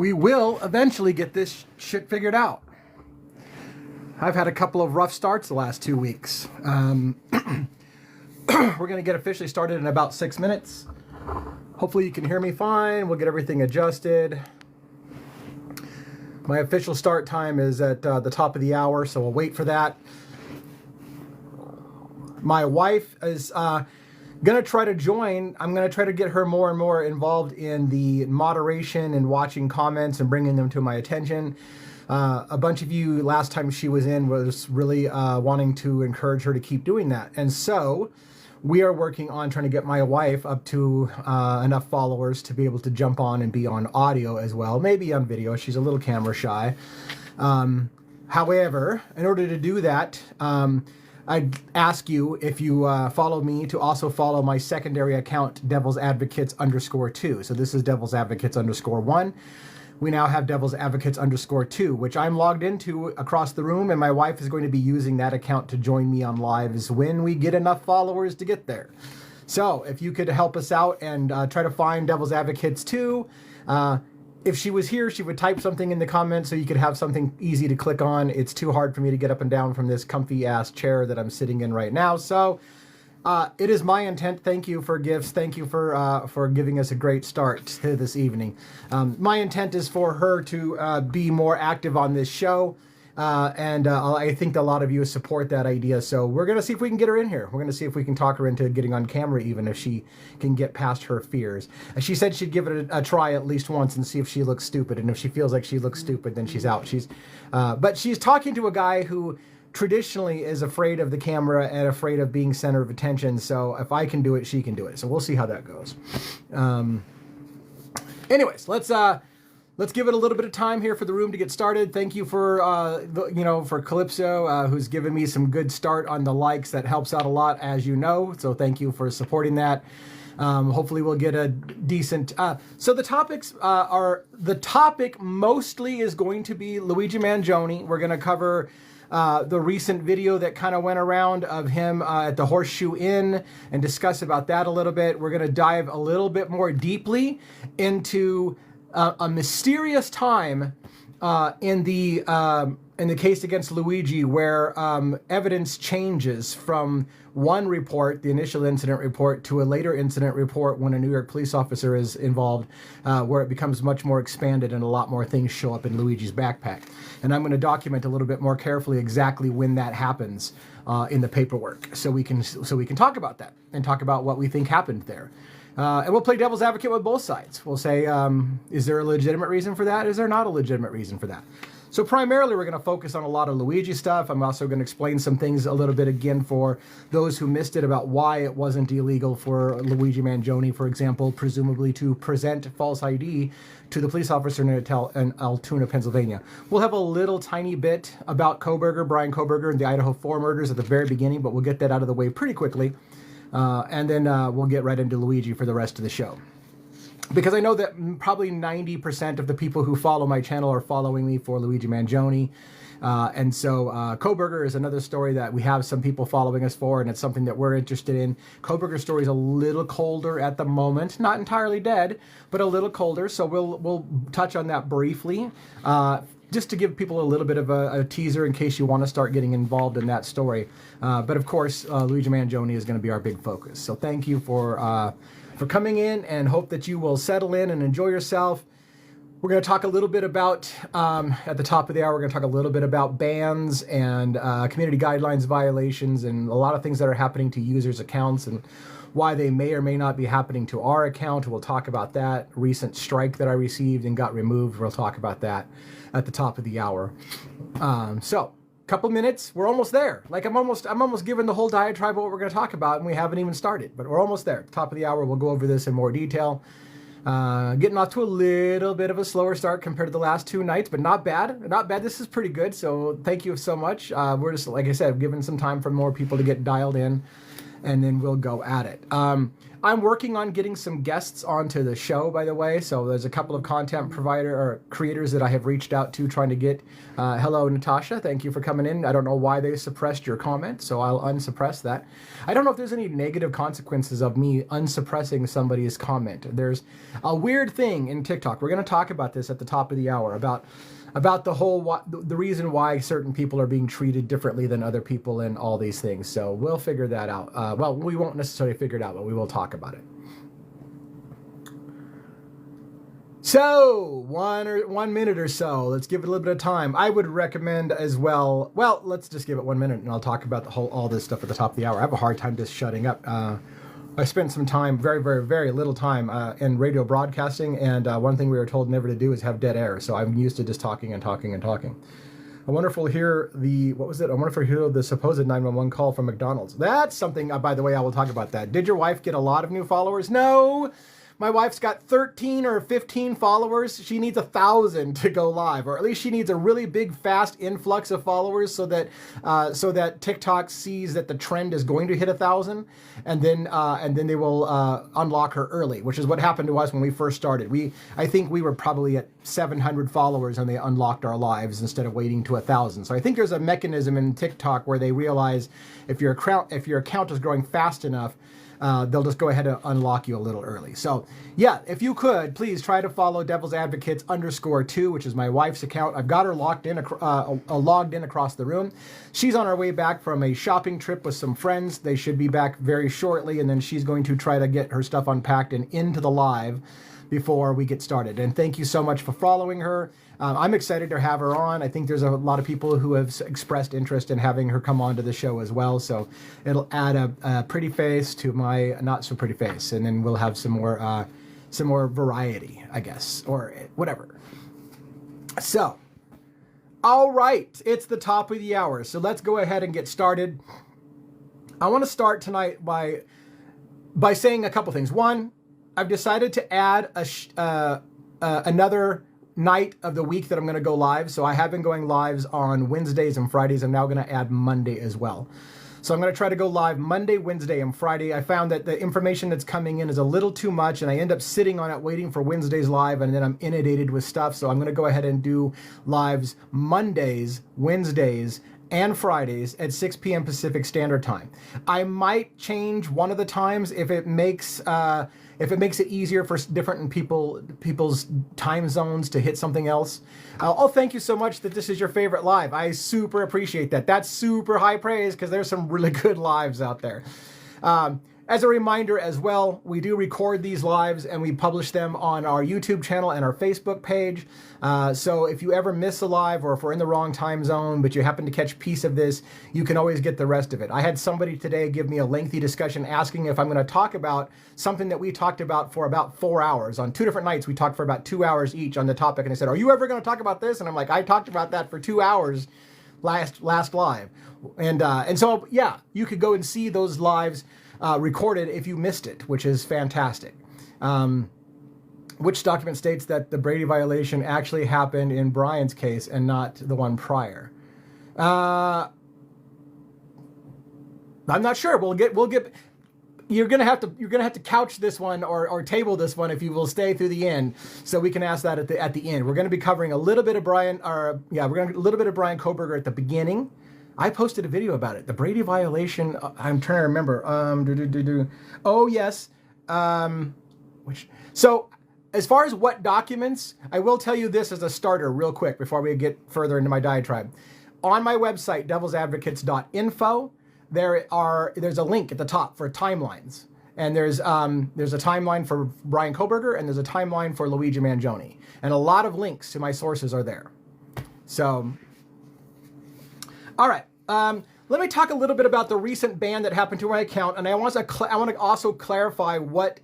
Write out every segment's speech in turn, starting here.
we will eventually get this shit figured out. I've had a couple of rough starts the last 2 weeks. We're going to get officially started in about 6 minutes. Hopefully you can hear me fine. We'll get everything adjusted. My official start time is at the top of the hour, so we'll wait for that. My wife is going to try to join. I'm going to try to get her more and more involved in the moderation and watching comments and bringing them to my attention. A bunch of you last time she was in was really wanting to encourage her to keep doing that. And so we are working on trying to get my wife up to enough followers to be able to jump on and be on audio as well, maybe on video. She's a little camera shy. However, in order to do that, I'd ask you, if you follow me, to also follow my secondary account, Devil's Advocates _2. So this is Devil's Advocates _1. We now have Devil's Advocates _2, which I'm logged into across the room, and my wife is going to be using that account to join me on lives when we get enough followers to get there. So if you could help us out and try to find Devil's Advocates 2, if she was here, she would type something in the comments so you could have something easy to click on. It's too hard for me to get up and down from this comfy ass chair that I'm sitting in right now. So it is my intent. Thank you for gifts. Thank you for giving us a great start to this evening. My intent is for her to be more active on this show. And I think a lot of you support that idea. So we're going to see if we can get her in here. We're going to see if we can talk her into getting on camera, even if she can get past her fears. She said she'd give it a try at least once and see if she looks stupid. And if she feels like she looks stupid, then she's out. But she's talking to a guy who traditionally is afraid of the camera and afraid of being center of attention. So if I can do it, she can do it. So we'll see how that goes. Anyways, let's give it a little bit of time here for the room to get started. Thank you for, for Calypso, who's given me some good start on the likes. That helps out a lot, as you know. So thank you for supporting that. Hopefully we'll get a decent... so the topics the topic mostly is going to be Luigi Mangione. We're going to cover the recent video that kind of went around of him at the Horseshoe Inn and discuss about that a little bit. We're going to dive a little bit more deeply into a mysterious time in the case against Luigi, where evidence changes from one report, the initial incident report, to a later incident report when a New York police officer is involved, where it becomes much more expanded and a lot more things show up in Luigi's backpack. And I'm going to document a little bit more carefully exactly when that happens in the paperwork, so we can talk about that and talk about what we think happened there. And we'll play devil's advocate with both sides. We'll say, is there a legitimate reason for that? Is there not a legitimate reason for that? So primarily, we're going to focus on a lot of Luigi stuff. I'm also going to explain some things a little bit again for those who missed it about why it wasn't illegal for Luigi Mangione, for example, presumably to present false ID to the police officer in Altoona, Pennsylvania. We'll have a little tiny bit about Brian Kohberger, and the Idaho 4 murders at the very beginning, but we'll get that out of the way pretty quickly. And then we'll get right into Luigi for the rest of the show. Because I know that probably 90% of the people who follow my channel are following me for Luigi Mangione. And so Kohberger is another story that we have some people following us for, and it's something that we're interested in. Kohberger's story is a little colder at the moment. Not entirely dead, but a little colder. So we'll touch on that briefly. Just to give people a little bit of a teaser in case you want to start getting involved in that story. But of course, Luigi Mangione is going to be our big focus. So thank you for coming in, and hope that you will settle in and enjoy yourself. We're going to talk a little bit about, at the top of the hour, we're going to talk a little bit about bans and community guidelines violations and a lot of things that are happening to users' accounts and why they may or may not be happening to our account. We'll talk about that. Recent strike that I received and got removed. We'll talk about that at the top of the hour. So, couple minutes. We're almost there. Like I'm almost giving the whole diatribe of what we're going to talk about, and we haven't even started. But we're almost there. Top of the hour, we'll go over this in more detail. Getting off to a little bit of a slower start compared to the last 2 nights, but not bad. Not bad. This is pretty good. So thank you so much. We're just, like I said, giving some time for more people to get dialed in. and then we'll go at it. I'm working on getting some guests onto the show, by the way. So there's a couple of content provider or creators that I have reached out to trying to get. Hello, Natasha. Thank you for coming in. I don't know why they suppressed your comment, so I'll unsuppress that. I don't know if there's any negative consequences of me unsuppressing somebody's comment. There's a weird thing in TikTok. We're going to talk about this at the top of the hour about the reason why certain people are being treated differently than other people and all these things. So we'll figure that out. Well, we won't necessarily figure it out, but we will talk about it. So 1 minute or so, let's give it a little bit of time. I would recommend as well, let's just give it 1 minute and I'll talk about all this stuff at the top of the hour. I have a hard time just shutting up. I spent some time, very, very, very little time in radio broadcasting, and one thing we were told never to do is have dead air, so I'm used to just talking and talking and talking. I wonder if we'll hear I wonder if we'll hear the supposed 911 call from McDonald's. That's something, by the way, I will talk about that. Did your wife get a lot of new followers? No! My wife's got 13 or 15 followers. She needs 1,000 to go live, or at least she needs a really big, fast influx of followers so that TikTok sees that the trend is going to hit 1,000, and then they will unlock her early, which is what happened to us when we first started. I think we were probably at 700 followers and they unlocked our lives instead of waiting to 1,000. So I think there's a mechanism in TikTok where they realize if your account is growing fast enough, they'll just go ahead and unlock you a little early. So yeah, if you could, please try to follow Devil's Advocates _2, which is my wife's account. I've got her logged in across the room. She's on her way back from a shopping trip with some friends. They should be back very shortly, and then she's going to try to get her stuff unpacked and into the live before we get started. And thank you so much for following her. I'm excited to have her on. I think there's a lot of people who have expressed interest in having her come on to the show as well. So it'll add a pretty face to my not so pretty face, and then we'll have some more variety, I guess, or whatever. So, all right, it's the top of the hour. So let's go ahead and get started. I want to start tonight by saying a couple things. One, I've decided to add another night of the week that I'm going to go live. So I have been going lives on Wednesdays and Fridays. I'm now going to add Monday as well. So I'm going to try to go live Monday, Wednesday, and Friday. I found that the information that's coming in is a little too much, and I end up sitting on it waiting for Wednesday's live, and then I'm inundated with stuff. So I'm going to go ahead and do lives Mondays, Wednesdays, and Fridays at 6 p.m. Pacific Standard Time. I might change one of the times if it makes it easier for different people's time zones to hit something else. Thank you so much that this is your favorite live. I super appreciate that. That's super high praise because there's some really good lives out there. As a reminder as well, we do record these lives and we publish them on our YouTube channel and our Facebook page. So if you ever miss a live, or if we're in the wrong time zone, but you happen to catch a piece of this, you can always get the rest of it. I had somebody today give me a lengthy discussion asking if I'm going to talk about something that we talked about for about 4 hours. On 2 different nights, we talked for about 2 hours each on the topic. And I said, are you ever going to talk about this? And I'm like, I talked about that for 2 hours last live. And so, yeah, you could go and see those lives recorded if you missed it, which is fantastic. Which document states that the Brady violation actually happened in Brian's case and not the one prior? I'm not sure. We'll get. You're gonna have to couch this one or table this one if you will stay through the end, so we can ask that at the end. We're going to be covering a little bit of Brian Kohberger at the beginning. I posted a video about it. The Brady violation. I'm trying to remember. Oh yes. So as far as what documents, I will tell you this as a starter, real quick, before we get further into my diatribe. On my website, devilsadvocates.info, there's a link at the top for timelines, and there's a timeline for Brian Kohberger, and there's a timeline for Luigi Mangione, and a lot of links to my sources are there. So. All right, let me talk a little bit about the recent ban that happened to my account, and I want to also clarify what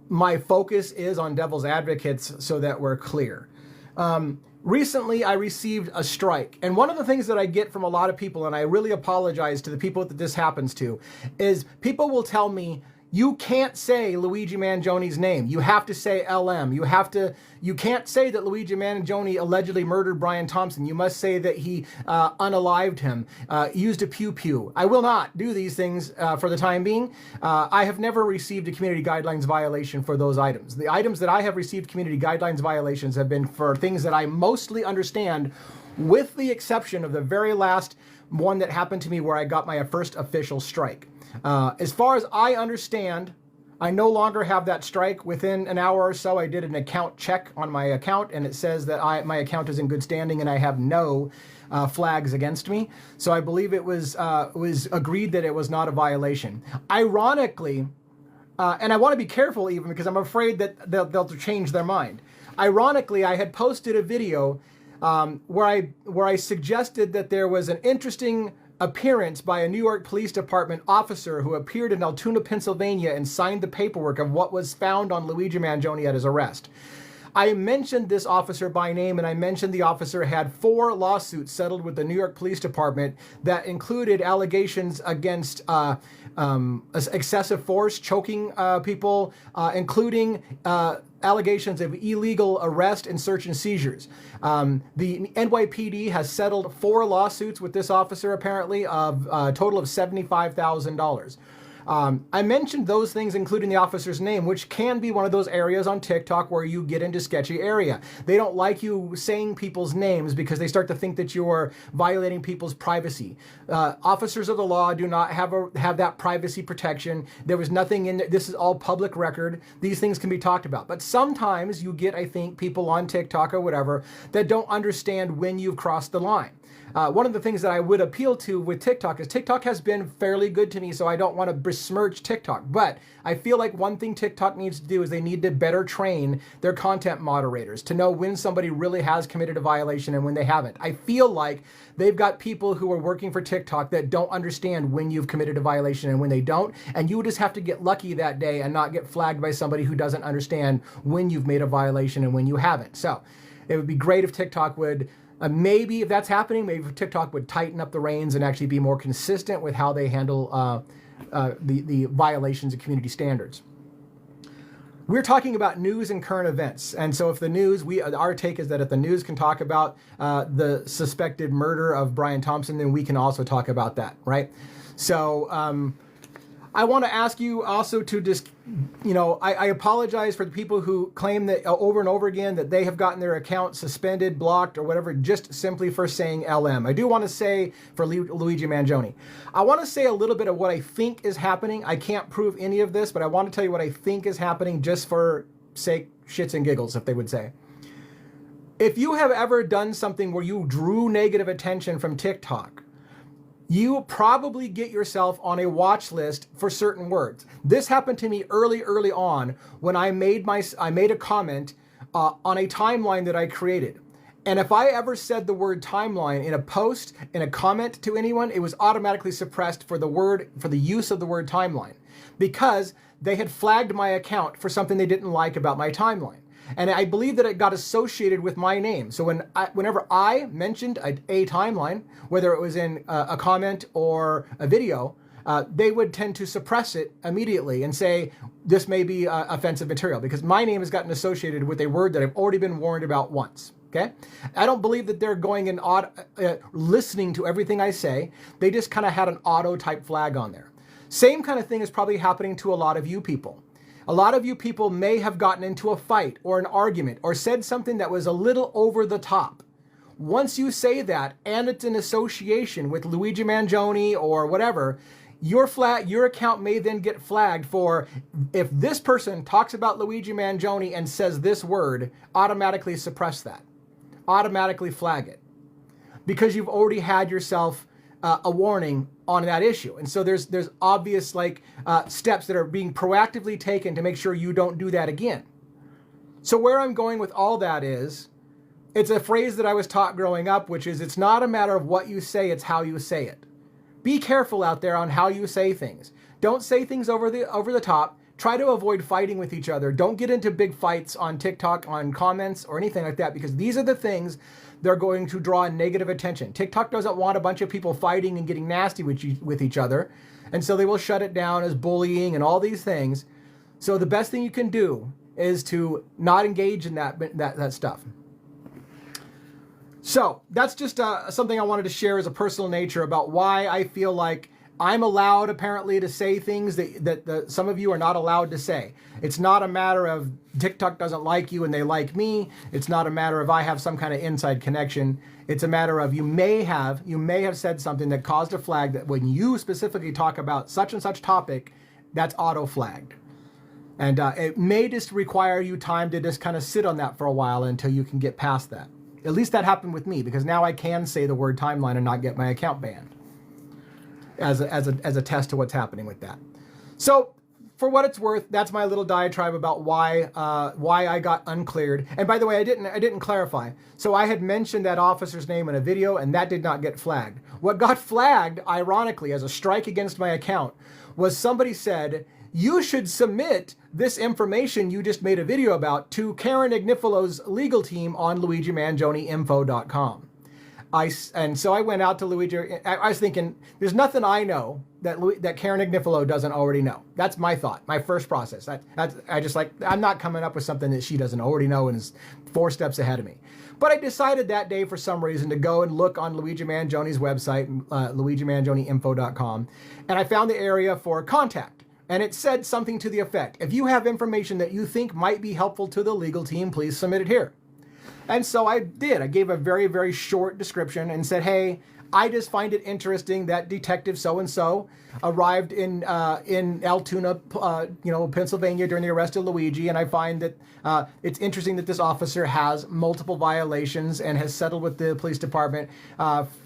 my focus is on Devil's Advocates so that we're clear. Recently, I received a strike, and one of the things that I get from a lot of people, and I really apologize to the people that this happens to, is people will tell me, You can't say Luigi Mangione's name. You have to say LM. You can't say that Luigi Mangione allegedly murdered Brian Thompson. You must say that he unalived him, used a pew-pew. I will not do these things for the time being. I have never received a community guidelines violation for those items. The items that I have received community guidelines violations have been for things that I mostly understand, with the exception of the very last one that happened to me where I got my first official strike. As far as I understand, I no longer have that strike. Within an hour or so, I did an account check on my account, and it says that my account is in good standing and I have no flags against me. So I believe it was agreed that it was not a violation. Ironically, and I want to be careful even because I'm afraid that they'll change their mind. Ironically, I had posted a video where I suggested that there was an interesting appearance by a New York Police Department officer who appeared in Altoona, Pennsylvania and signed the paperwork of what was found on Luigi Mangione at his arrest. I mentioned this officer by name, and I mentioned the officer had 4 lawsuits settled with the New York Police Department that included allegations against excessive force, choking people, including allegations of illegal arrest and search and seizures. The NYPD has settled 4 lawsuits with this officer, apparently, of a total of $75,000. I mentioned those things, including the officer's name, which can be one of those areas on TikTok where you get into sketchy area. They don't like you saying people's names because they start to think that you're violating people's privacy. Officers of the law do not have that privacy protection. There was nothing in there. This is all public record. These things can be talked about. But sometimes you get, I think, people on TikTok or whatever that don't understand when you've crossed the line. One of the things that I would appeal to with TikTok is TikTok has been fairly good to me, so I don't want to besmirch TikTok. But I feel like one thing TikTok needs to do is they need to better train their content moderators to know when somebody really has committed a violation and when they haven't. I feel like they've got people who are working for TikTok that don't understand when you've committed a violation and when they don't. And you just have to get lucky that day and not get flagged by somebody who doesn't understand when you've made a violation and when you haven't. So it would be great if TikTok would... maybe if that's happening, maybe TikTok would tighten up the reins and actually be more consistent with how they handle the violations of community standards. We're talking about news and current events. And so if the news, our take is that if the news can talk about the suspected murder of Brian Thompson, then we can also talk about that, right? So I want to ask you also to just, I apologize for the people who claim that over and over again that they have gotten their account suspended, blocked, or whatever, just simply for saying LM. I do want to say for Luigi Mangione, I want to say a little bit of what I think is happening. I can't prove any of this, but I want to tell you what I think is happening just for sake, shits and giggles, if they would say. If you have ever done something where you drew negative attention from TikTok, you probably get yourself on a watch list for certain words. This happened to me early on when I made a comment on a timeline that I created. And if I ever said the word timeline in a post, in a comment to anyone, it was automatically suppressed for the use of the word timeline because they had flagged my account for something they didn't like about my timeline. And I believe that it got associated with my name. So whenever I mentioned a timeline, whether it was in a comment or a video, they would tend to suppress it immediately and say, this may be offensive material because my name has gotten associated with a word that I've already been warned about once. Okay? I don't believe that they're going and listening to everything I say. They just kind of had an auto type flag on there. Same kind of thing is probably happening to a lot of you people. A lot of you people may have gotten into a fight or an argument or said something that was a little over the top. Once you say that and it's in association with Luigi Mangione or whatever, your account may then get flagged for, if this person talks about Luigi Mangione and says this word, automatically suppress that. Automatically flag it. Because you've already had yourself a warning on that issue. And so there's obvious steps that are being proactively taken to make sure you don't do that again. So where I'm going with all that is, it's a phrase that I was taught growing up, which is, it's not a matter of what you say, it's how you say it. Be careful out there on how you say things. Don't say things over the top. try to avoid fighting with each other. Don't get into big fights on TikTok, on comments, or anything like that, because these are the things they're going to draw negative attention. TikTok doesn't want a bunch of people fighting and getting nasty with each other, and so they will shut it down as bullying and all these things. So the best thing you can do is to not engage in that stuff. So that's just something I wanted to share as a personal nature about why I feel like I'm allowed apparently to say things that some of you are not allowed to say. It's not a matter of TikTok doesn't like you and they like me. It's not a matter of I have some kind of inside connection. It's a matter of you may have said something that caused a flag that when you specifically talk about such and such topic, that's auto flagged. And it may just require you time to just kind of sit on that for a while until you can get past that. At least that happened with me, because now I can say the word timeline and not get my account banned as a test to what's happening with that. So for what it's worth, that's my little diatribe about why I got uncleared. And by the way, I didn't clarify. So I had mentioned that officer's name in a video, and that did not get flagged. What got flagged, ironically, as a strike against my account, was somebody said, you should submit this information you just made a video about to Karen Agnifalo's legal team on LuigiMangioneInfo.com. And so I went out to Luigi. I was thinking, there's nothing I know that Karen Agnifalo doesn't already know. That's my thought, my first process. I'm not coming up with something that she doesn't already know and is 4 steps ahead of me. But I decided that day for some reason to go and look on Luigi Mangione's website, LuigiMangioneInfo.com, and I found the area for contact. And it said something to the effect, if you have information that you think might be helpful to the legal team, please submit it here. And so I did. I gave a very, very short description and said, hey, I just find it interesting that Detective so-and-so arrived in Altoona, Pennsylvania during the arrest of Luigi. And I find that it's interesting that this officer has multiple violations and has settled with the police department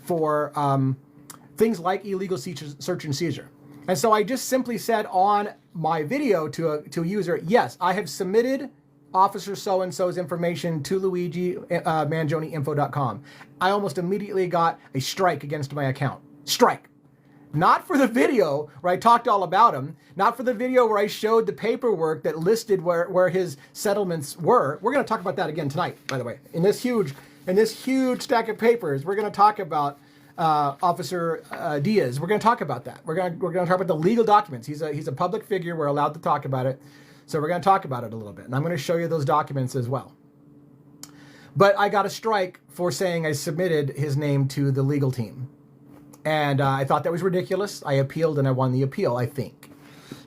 for things like illegal search and seizure. And so I just simply said on my video to a user, yes, I have submitted Officer so-and-so's information to LuigiMangioneInfo.com. I almost immediately got a strike against my account. Strike. Not for the video where I talked all about him, not for the video where I showed the paperwork that listed where his settlements were. We're going to talk about that again tonight, by the way. In this huge stack of papers, we're going to talk about Officer Diaz. We're going to talk about that. We're going to talk about the legal documents. He's a public figure. We're allowed to talk about it. So we're going to talk about it a little bit. And I'm going to show you those documents as well. But I got a strike for saying I submitted his name to the legal team. And I thought that was ridiculous. I appealed and I won the appeal, I think.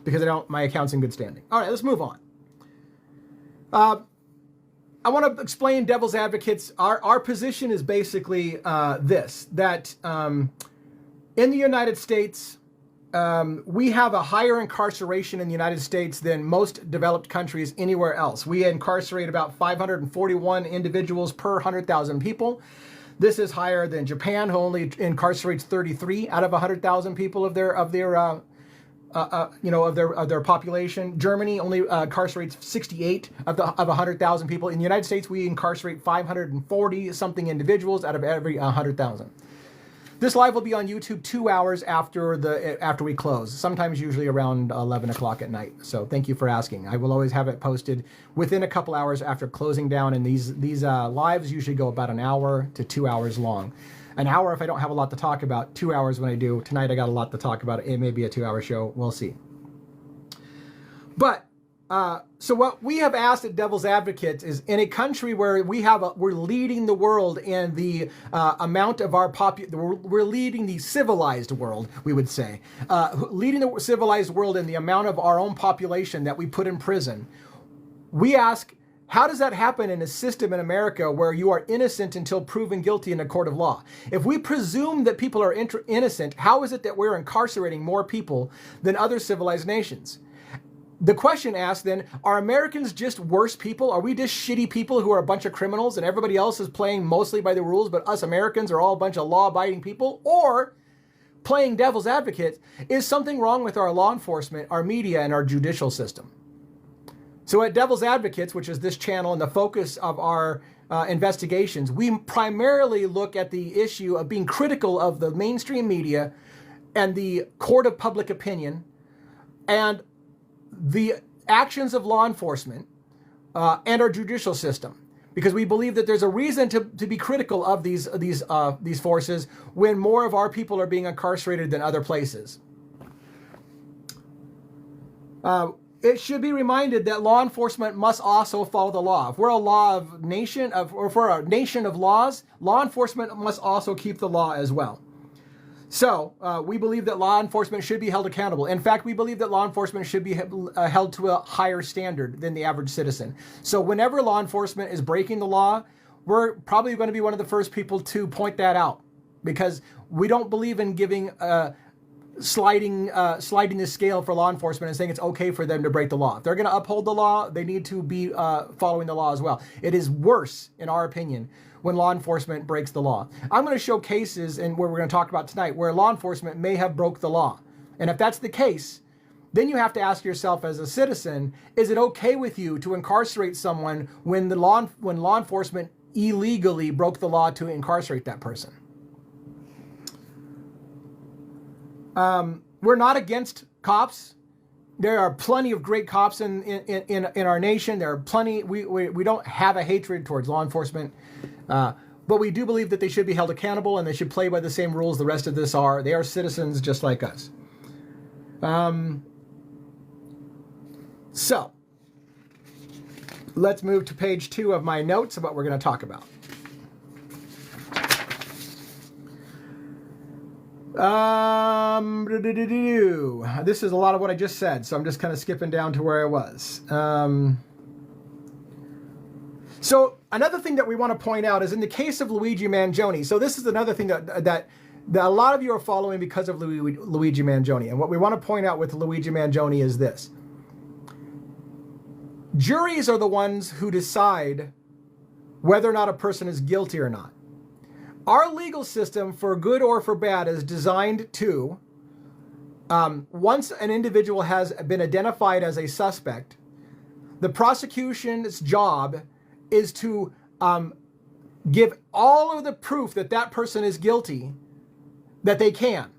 Because my account's in good standing. All right, let's move on. I want to explain devil's advocates. Our position is basically this, that in the United States, we have a higher incarceration in the United States than most developed countries anywhere else. We incarcerate about 541 individuals per 100,000 people. This is higher than Japan, who only incarcerates 33 out of 100,000 people of their population. Germany only incarcerates 68 of 100,000 people. In the United States, we incarcerate 540 something individuals out of every 100,000. This live will be on YouTube 2 hours after we close, sometimes usually around 11 o'clock at night. So thank you for asking. I will always have it posted within a couple hours after closing down, and these lives usually go about an hour to 2 hours long. An hour if I don't have a lot to talk about, 2 hours when I do. Tonight I got a lot to talk about. It may be a 2-hour show. We'll see. But so what we have asked at Devil's Advocates is, in a country where we're leading the world in the amount of our we're leading the civilized world, we would say, leading the civilized world in the amount of our own population that we put in prison. We ask, how does that happen in a system in America where you are innocent until proven guilty in a court of law? If we presume that people are innocent, how is it that we're incarcerating more people than other civilized nations? The question asked then, are Americans just worse people? Are we just shitty people who are a bunch of criminals and everybody else is playing mostly by the rules, but us Americans are all a bunch of law-abiding people? Or, playing devil's advocate, is something wrong with our law enforcement, our media, and our judicial system? So at Devil's Advocates, which is this channel and the focus of our investigations, we primarily look at the issue of being critical of the mainstream media and the court of public opinion and the actions of law enforcement and our judicial system, because we believe that there's a reason to be critical of these forces when more of our people are being incarcerated than other places. It should be reminded that law enforcement must also follow the law. If we're a nation of laws, law enforcement must also keep the law as well. So we believe that law enforcement should be held accountable. In fact, we believe that law enforcement should be held to a higher standard than the average citizen. So whenever law enforcement is breaking the law, we're probably going to be one of the first people to point that out, because we don't believe in giving sliding the scale for law enforcement and saying it's okay for them to break the law. If they're going to uphold the law, they need to be following the law as well. It is worse, in our opinion, when law enforcement breaks the law. I'm going to show cases, and where we're going to talk about tonight, where law enforcement may have broke the law. And if that's the case, then you have to ask yourself as a citizen, is it okay with you to incarcerate someone when law enforcement illegally broke the law to incarcerate that person? We're not against cops. There are plenty of great cops in our nation. There are plenty. We don't have a hatred towards law enforcement, but we do believe that they should be held accountable and they should play by the same rules the rest of us are. They are citizens just like us. So let's move to page 2 of my notes of what we're going to talk about. This is a lot of what I just said, so I'm just kind of skipping down to where I was. So another thing that we want to point out is in the case of Luigi Mangione. So this is another thing that a lot of you are following because of Luigi Mangione. And what we want to point out with Luigi Mangione is this. Juries are the ones who decide whether or not a person is guilty or not. Our legal system, for good or for bad, is designed to, once an individual has been identified as a suspect, the prosecution's job is to give all of the proof that that person is guilty that they can,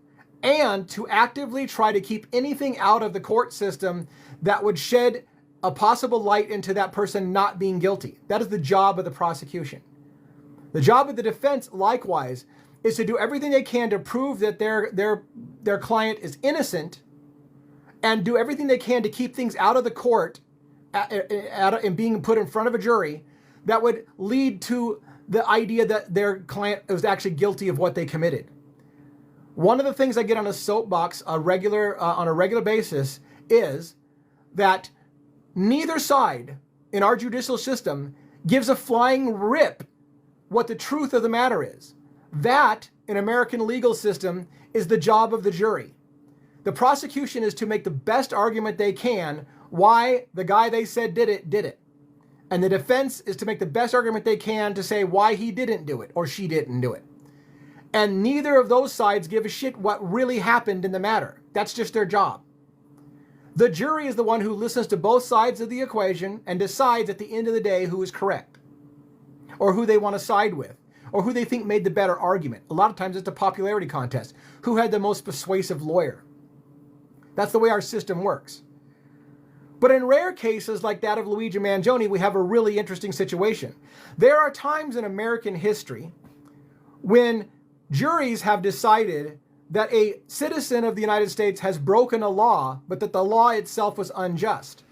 and to actively try to keep anything out of the court system that would shed a possible light into that person not being guilty. That is the job of the prosecution. The job of the defense, likewise, is to do everything they can to prove that their client is innocent, and do everything they can to keep things out of the court and being put in front of a jury that would lead to the idea that their client was actually guilty of what they committed. One of the things I get on a soapbox on a regular basis is that neither side in our judicial system gives a flying rip what the truth of the matter is. That, in American legal system, is the job of the jury. The prosecution is to make the best argument they can why the guy they said did it. And the defense is to make the best argument they can to say why he didn't do it or she didn't do it. And neither of those sides give a shit what really happened in the matter. That's just their job. The jury is the one who listens to both sides of the equation and decides at the end of the day who is correct, or who they want to side with, or who they think made the better argument. A lot of times it's a popularity contest. Who had the most persuasive lawyer? That's the way our system works. But in rare cases like that of Luigi Mangione, we have a really interesting situation. There are times in American history when juries have decided that a citizen of the United States has broken a law, but that the law itself was unjust.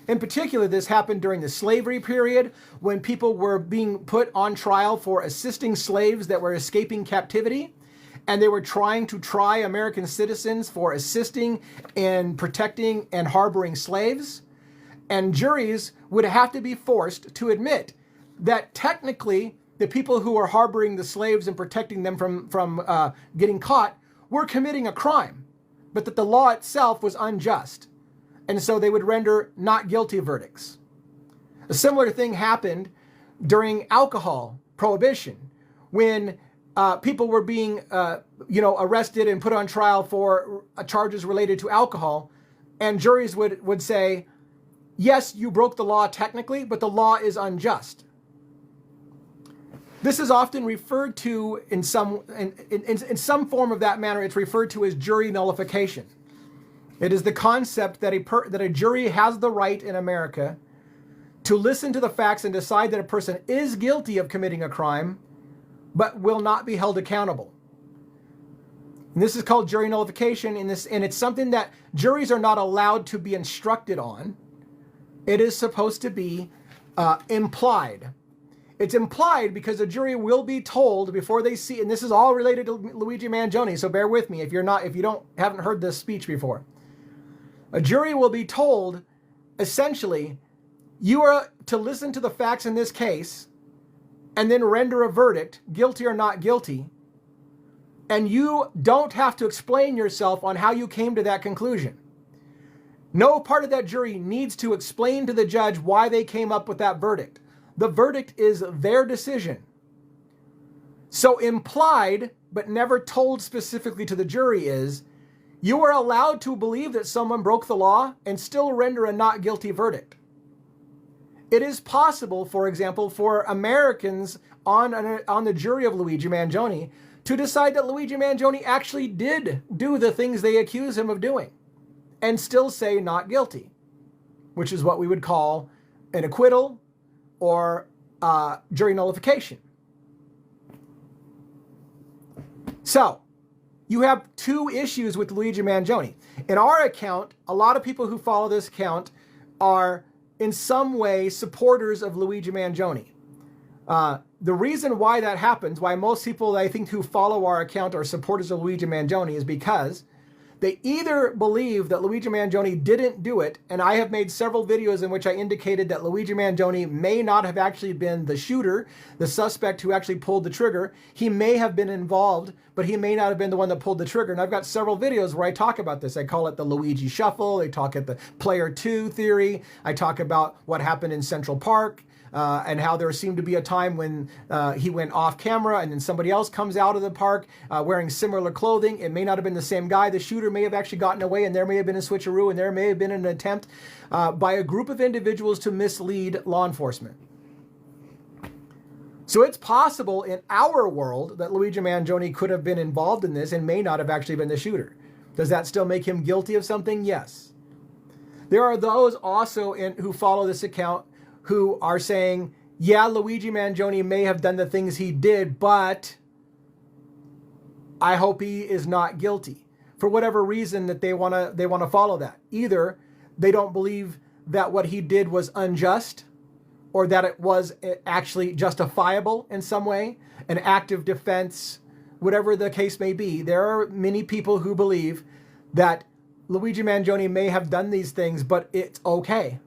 In particular, this happened during the slavery period, when people were being put on trial for assisting slaves that were escaping captivity, and they were trying to try American citizens for assisting in protecting and harboring slaves. And juries would have to be forced to admit that technically the people who were harboring the slaves and protecting them from getting caught were committing a crime, but that the law itself was unjust. And so they would render not guilty verdicts. A similar thing happened during alcohol prohibition, when people were being arrested and put on trial for charges related to alcohol, and juries would say, yes, you broke the law technically, but the law is unjust. This is often referred to in some form of that manner. It's referred to as jury nullification. It is the concept that a jury has the right in America to listen to the facts and decide that a person is guilty of committing a crime, but will not be held accountable. And this is called jury nullification, and it's something that juries are not allowed to be instructed on. It is supposed to be implied. It's implied because a jury will be told before they see, and this is all related to Luigi Mangione, so bear with me if you haven't heard this speech before. A jury will be told, essentially, you are to listen to the facts in this case and then render a verdict, guilty or not guilty, and you don't have to explain yourself on how you came to that conclusion. No part of that jury needs to explain to the judge why they came up with that verdict. The verdict is their decision. So implied, but never told specifically to the jury, is you are allowed to believe that someone broke the law and still render a not guilty verdict. It is possible, for example, for Americans on the jury of Luigi Mangione to decide that Luigi Mangione actually did do the things they accuse him of doing and still say not guilty, which is what we would call an acquittal or jury nullification. So, you have two issues with Luigi Mangione. In our account, a lot of people who follow this account are in some way supporters of Luigi Mangione. The reason why that happens, why most people I think who follow our account are supporters of Luigi Mangione, is because they either believe that Luigi Mangione didn't do it, and I have made several videos in which I indicated that Luigi Mangione may not have actually been the shooter, the suspect who actually pulled the trigger. He may have been involved, but he may not have been the one that pulled the trigger. And I've got several videos where I talk about this. I call it the Luigi Shuffle. I talk at the Player 2 theory. I talk about what happened in Central Park. And how there seemed to be a time when he went off camera and then somebody else comes out of the park wearing similar clothing. It may not have been the same guy. The shooter may have actually gotten away, and there may have been a switcheroo, and there may have been an attempt by a group of individuals to mislead law enforcement. So it's possible in our world that Luigi Mangione could have been involved in this and may not have actually been the shooter. Does that still make him guilty of something? Yes. There are those also who follow this account who are saying, yeah, Luigi Mangione may have done the things he did, but I hope he is not guilty. For whatever reason that they want to follow that. Either they don't believe that what he did was unjust, or that it was actually justifiable in some way, an act of defense, whatever the case may be. There are many people who believe that Luigi Mangione may have done these things, but it's okay.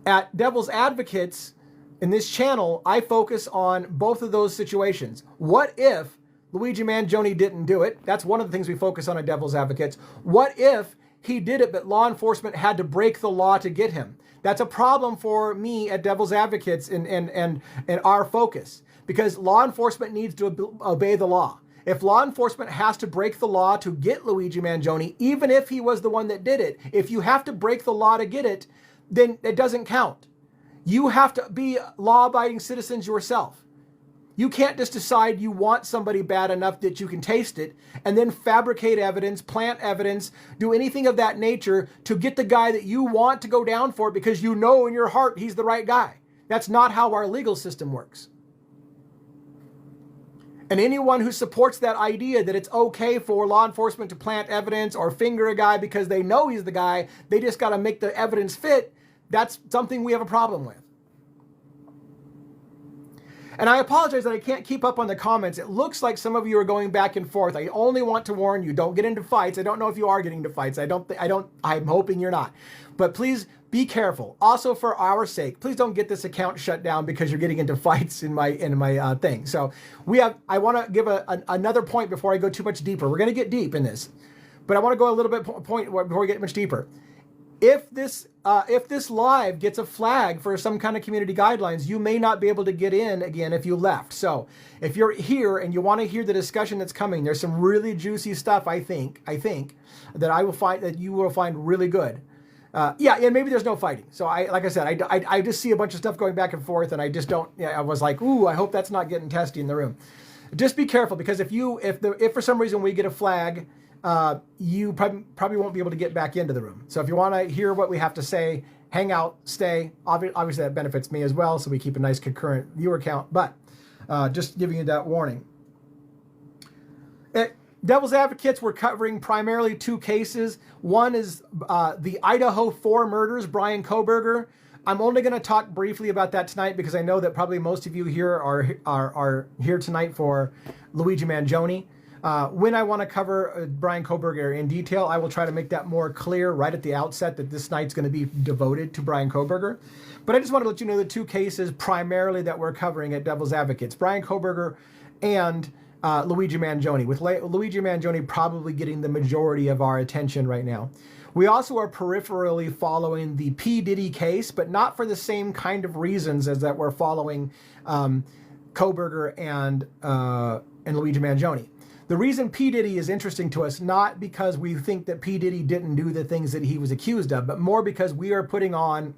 At Devil's Advocates, in this channel, I focus on both of those situations. What if Luigi Mangione didn't do it? That's one of the things we focus on at Devil's Advocates. What if he did it, but law enforcement had to break the law to get him? That's a problem for me at Devil's Advocates and our focus, because law enforcement needs to obey the law. If law enforcement has to break the law to get Luigi Mangione, even if he was the one that did it, if you have to break the law to get it, then it doesn't count. You have to be law-abiding citizens yourself. You can't just decide you want somebody bad enough that you can taste it and then fabricate evidence, plant evidence, do anything of that nature to get the guy that you want to go down for it because you know in your heart he's the right guy. That's not how our legal system works. And anyone who supports that idea that it's okay for law enforcement to plant evidence or finger a guy because they know he's the guy, they just got to make the evidence fit, that's something we have a problem with. And I apologize that I can't keep up on the comments. It looks like some of you are going back and forth. I only want to warn you, don't get into fights. I don't know if you are getting into fights. I'm hoping you're not. But please be careful. Also, for our sake, please don't get this account shut down because you're getting into fights in my thing. So I want to give another point before I go too much deeper. We're going to get deep in this, but I want to go a little bit point before we get much deeper. If this live gets a flag for some kind of community guidelines, you may not be able to get in again if you left. So if you're here and you want to hear the discussion that's coming, there's some really juicy stuff I think that you will find really good. And maybe there's no fighting. So like I said, I just see a bunch of stuff going back and forth, and I just don't. I was like, ooh, I hope that's not getting testy in the room. Just be careful, because if for some reason we get a flag you probably won't be able to get back into the room. So if you want to hear what we have to say, hang out, stay. Obviously, that benefits me as well, so we keep a nice concurrent viewer count. But just giving you that warning. Devil's Advocates, we're covering primarily two cases. One is the Idaho 4 murders, Bryan Kohberger. I'm only going to talk briefly about that tonight because I know that probably most of you here are here tonight for Luigi Mangione. When I want to cover Bryan Kohberger in detail, I will try to make that more clear right at the outset that this night's going to be devoted to Bryan Kohberger. But I just want to let you know the two cases primarily that we're covering at Devil's Advocates, Bryan Kohberger and Luigi Mangione, with Luigi Mangione probably getting the majority of our attention right now. We also are peripherally following the P. Diddy case, but not for the same kind of reasons as that we're following Kohberger and Luigi Mangione. The reason P. Diddy is interesting to us, not because we think that P. Diddy didn't do the things that he was accused of, but more because we are putting on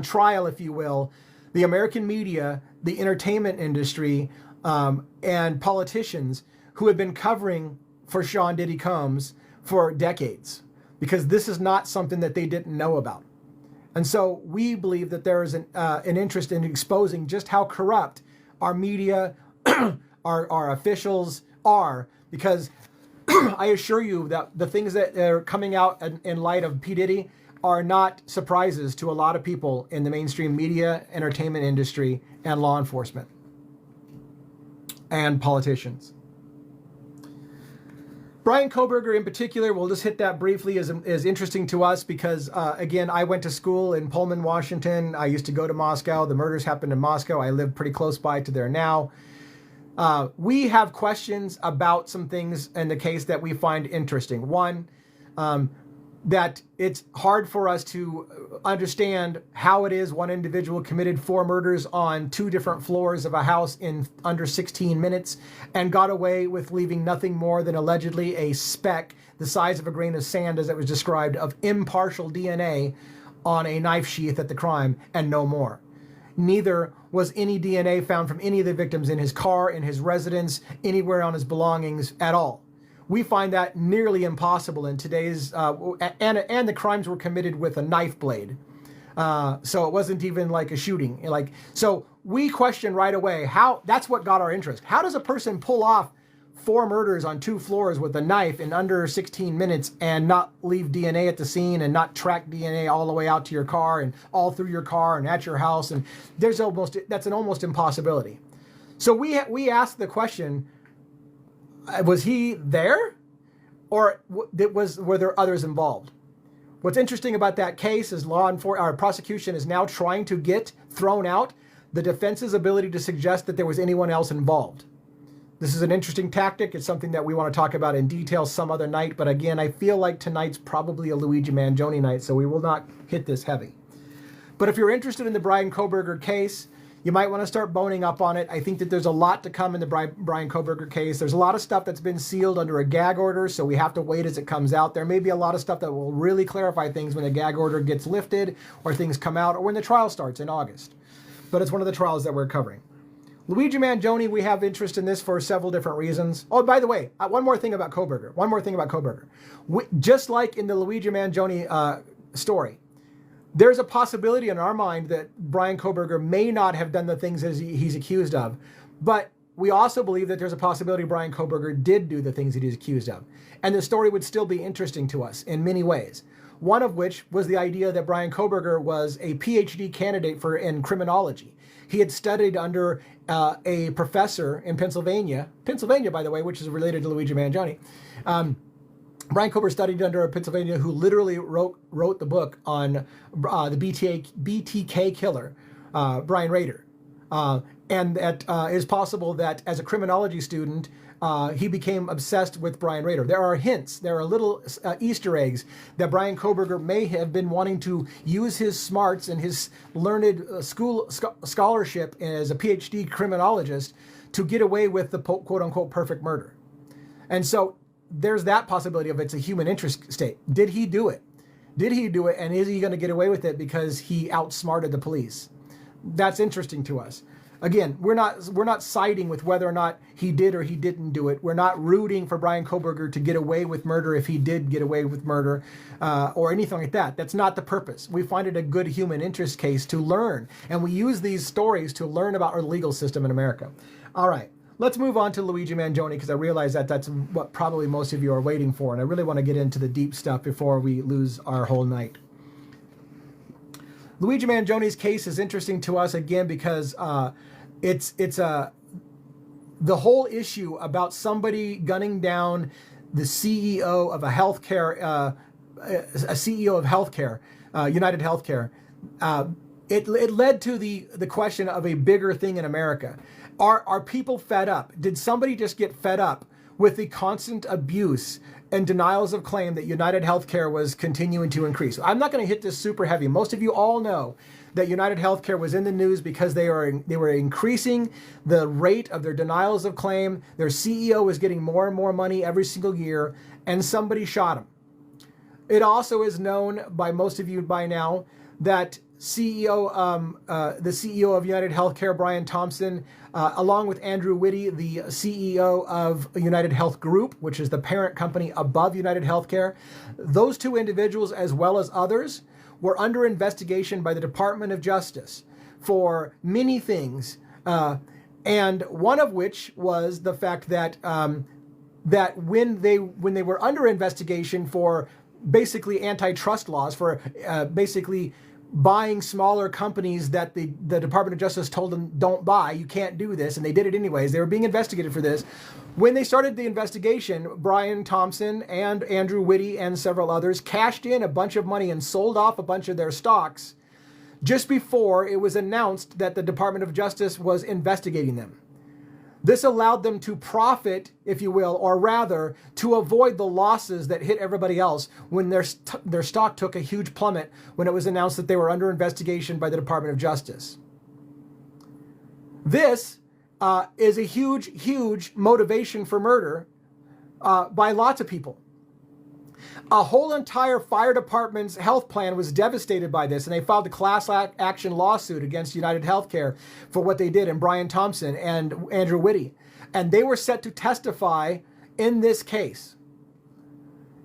trial, if you will, the American media, the entertainment industry, and politicians who have been covering for Sean Diddy Combs for decades, because this is not something that they didn't know about. And so we believe that there is an interest in exposing just how corrupt our media, our officials are, because I assure you that the things that are coming out in light of P. Diddy are not surprises to a lot of people in the mainstream media, entertainment industry, and law enforcement, and politicians. Bryan Kohberger in particular, we'll just hit that briefly, is interesting to us because, again, I went to school in Pullman, Washington. I used to go to Moscow. The murders happened in Moscow. I live pretty close by to there now. We have questions about some things in the case that we find interesting. One, that it's hard for us to understand how it is one individual committed 4 murders on 2 different floors of a house in under 16 minutes and got away with leaving nothing more than allegedly a speck the size of a grain of sand, as it was described, of impartial DNA on a knife sheath at the crime, and no more. Neither was any DNA found from any of the victims in his car, in his residence, anywhere on his belongings at all. We find that nearly impossible in today's, and the crimes were committed with a knife blade. So it wasn't even like a shooting. So we question right away how, that's what got our interest. How does a person pull off 4 murders on 2 floors with a knife in under 16 minutes and not leave DNA at the scene and not track DNA all the way out to your car and all through your car and at your house? And that's an almost impossibility. So we asked the question, was he there, or were there others involved? What's interesting about that case is our prosecution is now trying to get thrown out the defense's ability to suggest that there was anyone else involved. This is an interesting tactic. It's something that we want to talk about in detail some other night. But again, I feel like tonight's probably a Luigi Mangione night, so we will not hit this heavy. But if you're interested in the Bryan Kohberger case, you might want to start boning up on it. I think that there's a lot to come in the Bryan Kohberger case. There's a lot of stuff that's been sealed under a gag order, so we have to wait as it comes out. There may be a lot of stuff that will really clarify things when the gag order gets lifted, or things come out, or when the trial starts in August. But it's one of the trials that we're covering. Luigi Mangione, we have interest in this for several different reasons. Oh, by the way, one more thing about Kohberger. Just like in the Luigi Mangione story, there's a possibility in our mind that Bryan Kohberger may not have done the things as he's accused of. But we also believe that there's a possibility Bryan Kohberger did do the things that he's accused of. And the story would still be interesting to us in many ways. One of which was the idea that Bryan Kohberger was a PhD candidate in criminology. He had studied under a professor in Pennsylvania, by the way, which is related to Luigi Mangione. Bryan Kohberger studied under a Pennsylvania who literally wrote the book on the BTK killer, Brian Rader. And it is possible that as a criminology student, he became obsessed with Brian Rader. There are hints, there are little Easter eggs that Bryan Kohberger may have been wanting to use his smarts and his learned scholarship as a PhD criminologist to get away with the quote-unquote perfect murder. And so there's that possibility of it's a human interest state. Did he do it? And is he going to get away with it because he outsmarted the police? That's interesting to us. Again, we're not siding with whether or not he did or he didn't do it. We're not rooting for Bryan Kohberger to get away with murder if he did get away with murder or anything like that. That's not the purpose. We find it a good human interest case to learn, and we use these stories to learn about our legal system in America. All right, let's move on to Luigi Mangione, because I realize that that's what probably most of you are waiting for, and I really want to get into the deep stuff before we lose our whole night. Luigi Mangione's case is interesting to us again because it's the whole issue about somebody gunning down the CEO of a healthcare, CEO of healthcare, United Healthcare. It led to the question of a bigger thing in America. Are people fed up? Did somebody just get fed up with the constant abuse and denials of claim that United Healthcare was continuing to increase? I'm not going to hit this super heavy. Most of you all know that United Healthcare was in the news because they were increasing the rate of their denials of claim. Their CEO was getting more and more money every single year, and somebody shot him. It also is known by most of you by now that the CEO of United Healthcare, Brian Thompson, along with Andrew Whitty, the CEO of United Health Group, which is the parent company above United Healthcare, those two individuals, as well as others, were under investigation by the Department of Justice for many things, and one of which was the fact that that when they were under investigation for basically antitrust laws, for basically buying smaller companies that the Department of Justice told them don't buy, you can't do this, and they did it anyways. They were being investigated for this. When they started the investigation, Brian Thompson and Andrew Whitty and several others cashed in a bunch of money and sold off a bunch of their stocks just before it was announced that the Department of Justice was investigating them. This allowed them to profit, if you will, or rather to avoid the losses that hit everybody else when their stock took a huge plummet when it was announced that they were under investigation by the Department of Justice. This is a huge, huge motivation for murder by lots of people. A whole entire fire department's health plan was devastated by this, and they filed a class action lawsuit against United Healthcare for what they did, and Brian Thompson and Andrew Whitty. And they were set to testify in this case.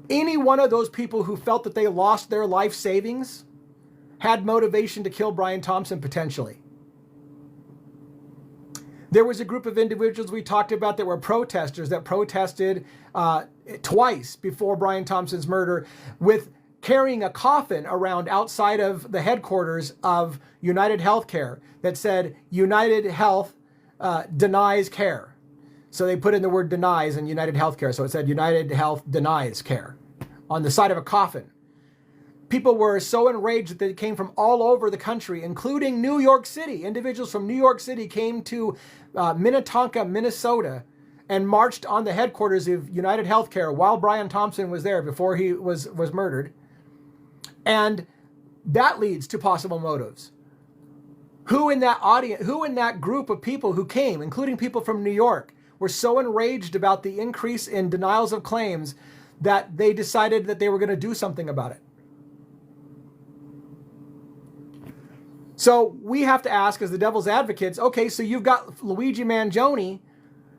Any one of those people who felt that they lost their life savings had motivation to kill Brian Thompson potentially. There was a group of individuals we talked about that were protesters that protested twice before Brian Thompson's murder with carrying a coffin around outside of the headquarters of United Healthcare that said United Health denies care. So they put in the word denies in United Healthcare. So it said United Health denies care on the side of a coffin. People were so enraged that they came from all over the country, including New York City. Individuals from New York City came to Minnetonka, Minnesota, and marched on the headquarters of United Healthcare while Brian Thompson was there before he was murdered. And that leads to possible motives. Who in that audience, who in that group of people who came, including people from New York, were so enraged about the increase in denials of claims that they decided that they were going to do something about it? So we have to ask, as the devil's advocates, okay, so you've got Luigi Mangione,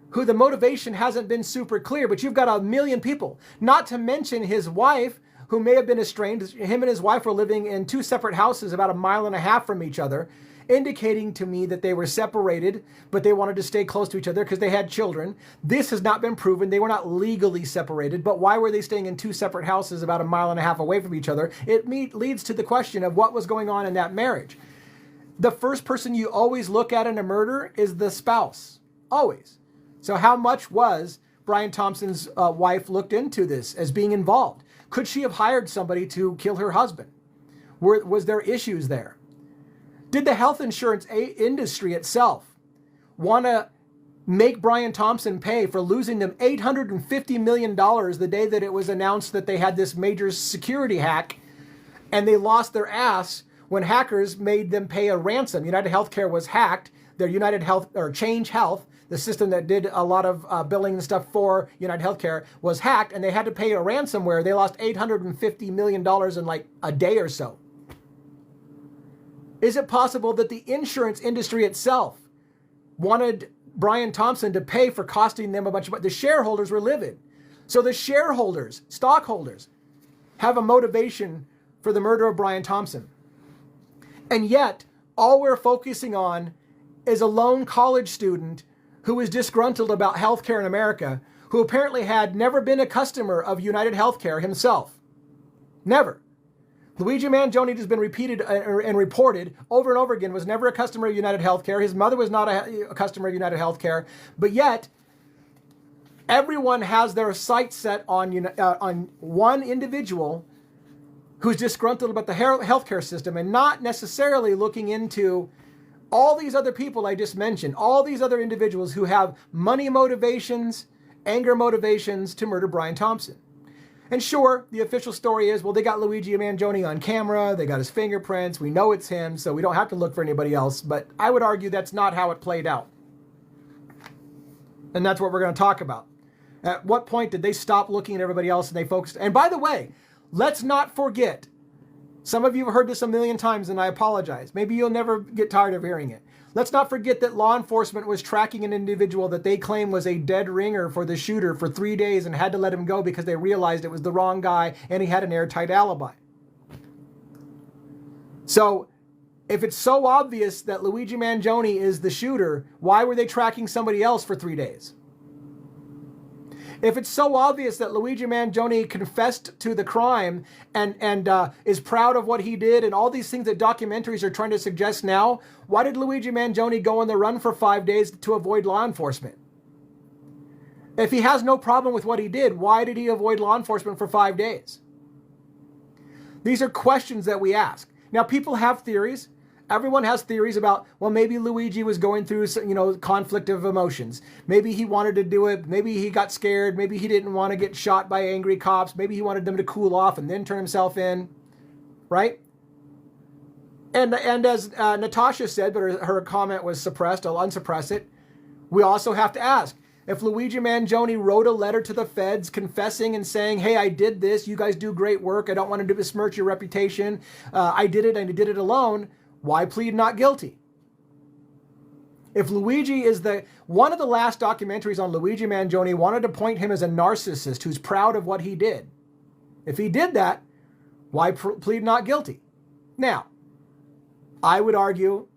who the motivation hasn't been super clear, but you've got a million people, not to mention his wife, who may have been estranged. Him and his wife were living in two separate houses about 1.5 miles from each other, indicating to me that they were separated, but they wanted to stay close to each other because they had children. This has not been proven. They were not legally separated, but why were they staying in two separate houses about 1.5 miles away from each other? It leads to the question of what was going on in that marriage. The first person you always look at in a murder is the spouse, always. So how much was Brian Thompson's wife looked into this as being involved? Could she have hired somebody to kill her husband? Was there issues there? Did the health insurance industry itself want to make Brian Thompson pay for losing them $850 million the day that it was announced that they had this major security hack, and they lost their ass when hackers made them pay a ransom? United Healthcare was hacked. Their United Health, or Change Health, the system that did a lot of billing and stuff for United Healthcare, was hacked, and they had to pay a ransomware. They lost $850 million in like a day or so. Is it possible that the insurance industry itself wanted Brian Thompson to pay for costing them a bunch of money. The shareholders were livid. So the shareholders, stockholders, have a motivation for the murder of Brian Thompson. And yet, all we're focusing on is a lone college student who is disgruntled about healthcare in America, who apparently had never been a customer of United Healthcare himself. Never. Luigi Mangione has been repeated and reported over and over again, was never a customer of United Healthcare. His mother was not a customer of United Healthcare. But yet, everyone has their sights set on one individual who's disgruntled about the healthcare system and not necessarily looking into all these other people I just mentioned, all these other individuals who have money motivations, anger motivations to murder Brian Thompson. And sure, the official story is, well, they got Luigi Mangione on camera, they got his fingerprints, we know it's him, so we don't have to look for anybody else. But I would argue that's not how it played out. And that's what we're going to talk about. At what point did they stop looking at everybody else and they focused? And by the way, let's not forget, some of you have heard this a million times and I apologize. Maybe you'll never get tired of hearing it. Let's not forget that law enforcement was tracking an individual that they claim was a dead ringer for the shooter for 3 days and had to let him go because they realized it was the wrong guy and he had an airtight alibi. So if it's so obvious that Luigi Mangione is the shooter, why were they tracking somebody else for 3 days? If it's so obvious that Luigi Mangione confessed to the crime and is proud of what he did and all these things that documentaries are trying to suggest now, why did Luigi Mangione go on the run for 5 days to avoid law enforcement? If he has no problem with what he did, why did he avoid law enforcement for 5 days? These are questions that we ask. Now, people have theories. Everyone has theories about, well, maybe Luigi was going through, conflict of emotions. Maybe he wanted to do it. Maybe he got scared. Maybe he didn't want to get shot by angry cops. Maybe he wanted them to cool off and then turn himself in, right? And as Natasha said, but her comment was suppressed, I'll unsuppress it. We also have to ask, if Luigi Mangione wrote a letter to the feds confessing and saying, hey, I did this, you guys do great work, I don't want to besmirch your reputation, I did it and I did it alone, why plead not guilty? If Luigi is one of the last documentaries on Luigi Mangione wanted to point him as a narcissist who's proud of what he did. If he did that, why plead not guilty? Now, I would argue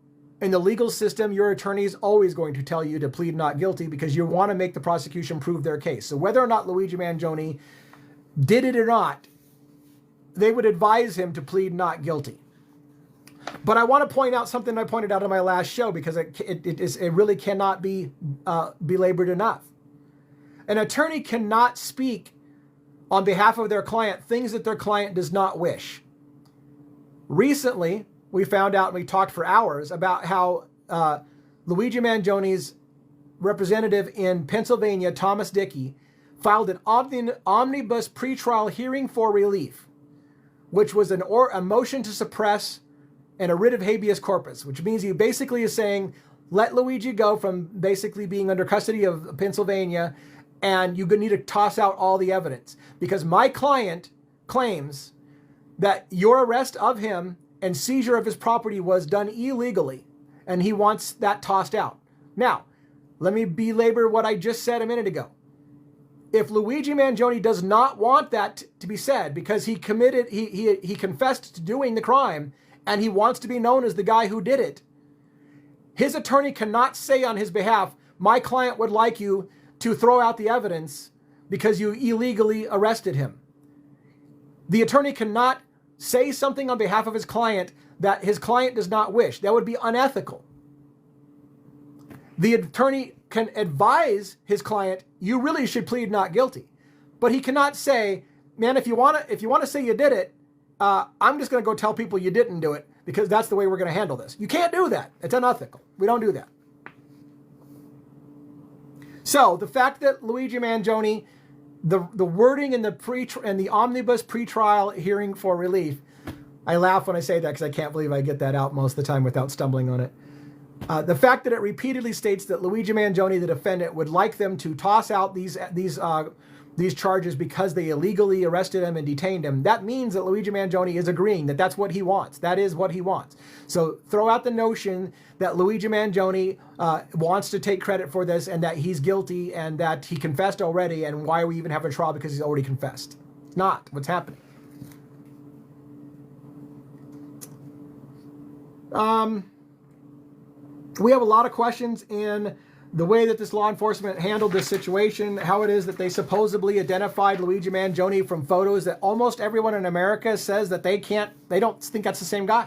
in the legal system, your attorney is always going to tell you to plead not guilty because you want to make the prosecution prove their case. So whether or not Luigi Mangione did it or not, they would advise him to plead not guilty. But I want to point out something I pointed out in my last show because it really cannot be belabored enough. An attorney cannot speak on behalf of their client things that their client does not wish. Recently, we found out, and we talked for hours, about how Luigi Mangione's representative in Pennsylvania, Thomas Dickey, filed an omnibus pretrial hearing for relief, which was a motion to suppress and a writ of habeas corpus, which means he basically is saying, let Luigi go from basically being under custody of Pennsylvania, and you need to toss out all the evidence. Because my client claims that your arrest of him and seizure of his property was done illegally, and he wants that tossed out. Now, let me belabor what I just said a minute ago. If Luigi Mangione does not want that to be said because he confessed to doing the crime, and he wants to be known as the guy who did it, his attorney cannot say on his behalf, my client would like you to throw out the evidence because you illegally arrested him. The attorney cannot say something on behalf of his client that his client does not wish. That would be unethical. The attorney can advise his client, you really should plead not guilty. But he cannot say, man, if you want to say you did it, I'm just going to go tell people you didn't do it because that's the way we're going to handle this. You can't do that. It's unethical. We don't do that. So the fact that Luigi Mangione, the wording in the omnibus pretrial hearing for relief, I laugh when I say that because I can't believe I get that out most of the time without stumbling on it. The fact that it repeatedly states that Luigi Mangione, the defendant, would like them to toss out these these charges because they illegally arrested him and detained him, that means that Luigi Mangione is agreeing that that's what he wants. That is what he wants. So throw out the notion that Luigi Mangione wants to take credit for this and that he's guilty and that he confessed already, and why are we even having a trial because he's already confessed. It's not what's happening. We have a lot of questions in the way that this law enforcement handled this situation, how it is that they supposedly identified Luigi Mangione from photos that almost everyone in America says that they don't think that's the same guy.